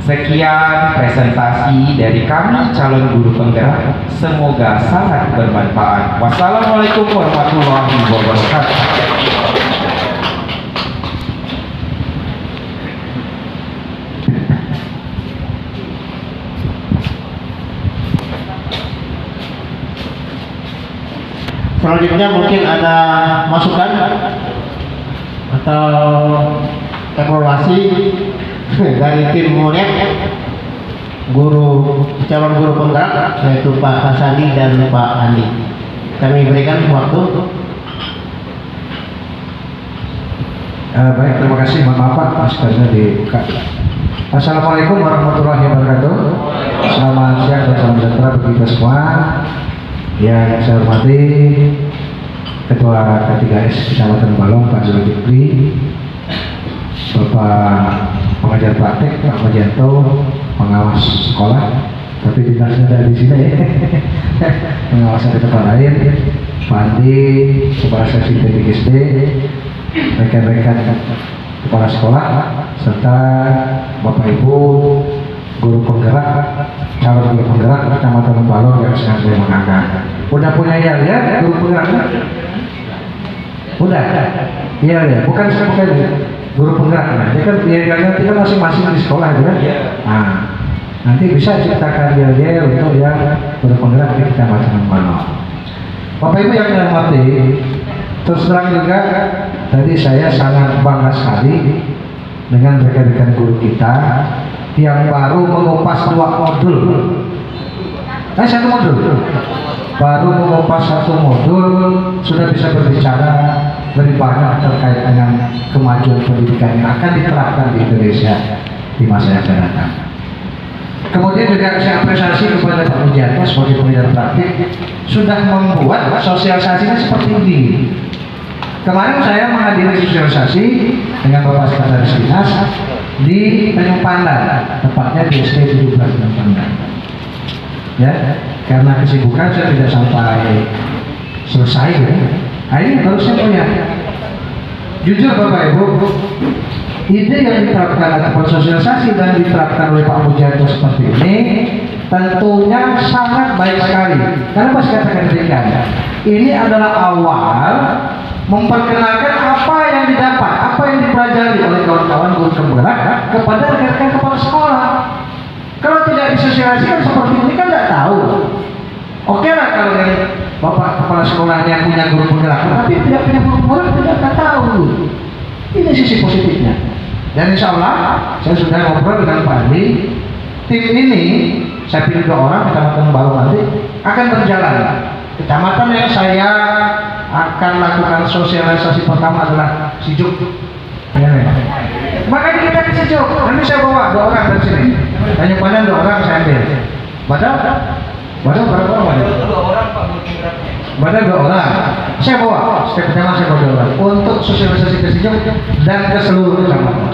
S6: Sekian presentasi dari kami calon guru penggerak. Semoga sangat bermanfaat. Wassalamualaikum warahmatullahi wabarakatuh.
S2: Selanjutnya mungkin ada masukan atau evaluasi dari tim Monet calon guru penggerak, yaitu Pak Hasani dan Pak Andi. Kami berikan waktu.
S5: Baik, terima kasih. Mohon maaf Pak, maskernya dibuka. Assalamualaikum warahmatullahi wabarakatuh. Selamat siang dan salam sejahtera bagi kita semua. Yang saya hormati Ketua K3S Kecamatan Balong Pak Zulkifli, Bapak pengajar praktek Pak Majanto, pengawas sekolah, tapi dinasnya dari di sini ya. Pengawas dari tempat lain, Pak Andi, Kepala Seksi TPGSD, rekan-rekan kepala sekolah, serta Bapak Ibu guru penggerak, calon guru penggerak Kecamatan Balong yang sangat saya banggakan. Udah punya ya guru penggerak? Udah? Iya ya, bukan guru penggerak. Nah, dia kan nanti kan masing-masing di sekolah itu kan? Nah, nanti bisa ciptakan dia untuk yang guru penggerak di Kecamatan Balong. Bapak Ibu yang saya hormati, terus terang juga tadi saya sangat bangga sekali dengan rekan-rekan guru kita yang baru mengupas 2 modul. Satu modul. Baru mengupas 1 modul sudah bisa berbicara lebih banyak terkait dengan kemajuan pendidikan yang akan diterapkan di Indonesia di masa yang akan datang. Kemudian juga saya apresiasi kepada Pak Mujianto sebagai pengajar praktik sudah membuat sosialisasinya seperti ini. Kemarin saya menghadiri sosialisasi dengan Bapak Sekretaris Dinas di Tanjung Pandan, tepatnya di SD 17 Tanjung Pandan. Ya, karena kesibukan saya tidak sampai selesai ya. Nah, ini harus saya punya. Jujur Bapak Ibu, ide yang diterapkan ataupun sosialisasi dan diterapkan oleh Pak Mujianto seperti ini tentunya sangat baik sekali. Karena pas katakan demikian, ini adalah awal memperkenalkan apa yang didapat, apa yang dipelajari oleh kawan-kawan guru penggerak kepada rekan-rekan kepala sekolah. Kalau tidak disosialisasikan seperti ini kan tidak tahu. Oke lah kalau yang bapak kepala sekolahnya punya guru penggerak, tapi tidak punya guru penggerak tidak akan tahu. Ini sisi positifnya. Dan insya Allah saya sudah ngobrol dengan Pak Andi. Tim ini saya pilih 2 orang Kecamatan Balong nanti akan berjalan. Kecamatan yang saya akan lakukan sosialisasi pertama adalah Sijuk. Makanya kita ke Sijuk. Nanti saya bawa 2 orang dari sini. Hanya Pandan 2 orang saya ambil. Badal berapa orang? 2 orang Pak penggeraknya. Badal 2 orang. Saya bawa. Setiap kecamatan saya bawa 2 orang untuk sosialisasi ke Sijuk dan ke seluruh kecamatan.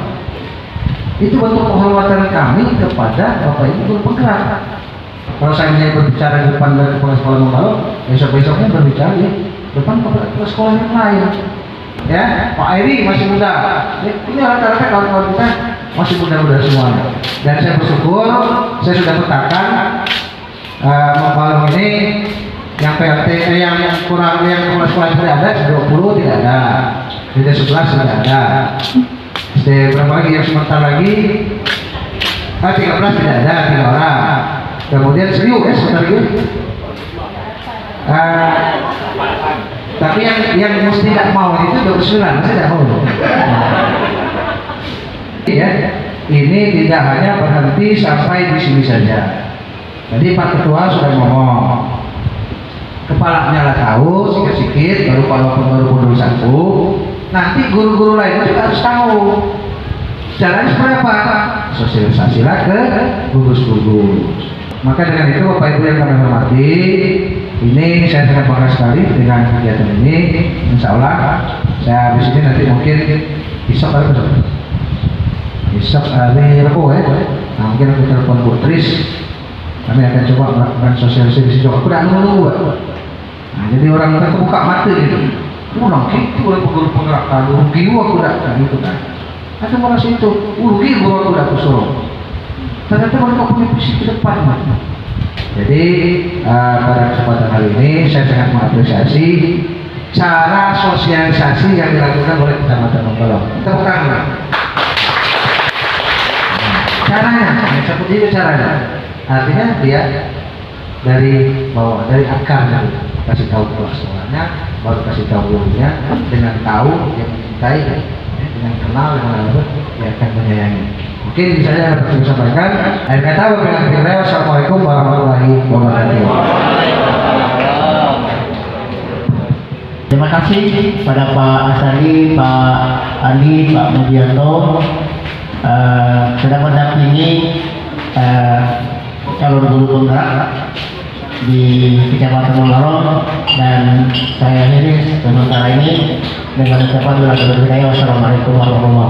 S5: Itu bentuk penghormatan kami kepada Bapak Ibu guru penggerak. Kalau saya hanya berbicara di depan kepala sekolah Balong, besok-besoknya berbicara di depan kepala sekolah yang lain. Ya, Pak Airi masih muda. Ini rata-rata kawan-kawan kita masih muda-muda semuanya. Dan saya bersyukur, saya sudah petakan Balong ini yang PLT yang kurang yang kepala sekolah tidak ada, 20 tidak ada, tidak 11 tidak ada. Berapa lagi yang sebentar lagi? 13 tidak ada, 3 orang. kemudian serius tapi yang mesti tidak mau itu dosuran, saya tidak mau. Ya, ini tidak hanya berhenti sampai di sini saja. Jadi Pak Ketua sudah ngomong, kepalanya lah tahu sikit-sikit, baru pondok satu. Nanti guru-guru lain juga harus tahu. Caranya seperti apa? Sosialisasilah ke gugus-gugus. Maka dengan itu Bapak Ibu yang kami hormati, ini saya sangat bangga sekali dengan kegiatan ini. Insya Allah saya habis ini nanti mungkin besok hari Rabu ya. Nah, mungkin aku telepon Bu Tris. Kami akan coba melakukan sosialisasi juga. Aku tidak nunggu. Nah, jadi orang terbuka mata gitu. Ulang gitu oleh guru penggerak rugi aku tidak gitu kan. Atau merasa itu rugi guru aku tidak suruh. Ternyata mereka punya visi ke depan. Jadi pada kesempatan hari ini saya sangat mengapresiasi cara sosialisasi yang dilakukan oleh Kecamatan Nongkolong. Tepuk tangan. Caranya, seperti itu caranya. Artinya dia dari bawah, dari akarnya, kasih tahu kelas sekolahnya, baru kasih tahu gurunya, dengan tahu yang mencintai, dengan kenal dengan apa, dia akan menyayangi. Mungkin saya dapat saya sampaikan. Akhir kata, wassalamualaikum warahmatullahi wabarakatuh.
S7: Terima kasih pada Pak Asari, Pak Andi, Pak Mujianto sudah mendampingi calon guru penggerak di Kecamatan Nongkolong, dan saya akhiri sementara ini dengan ucapan wassalamualaikum warahmatullahi wabarakatuh.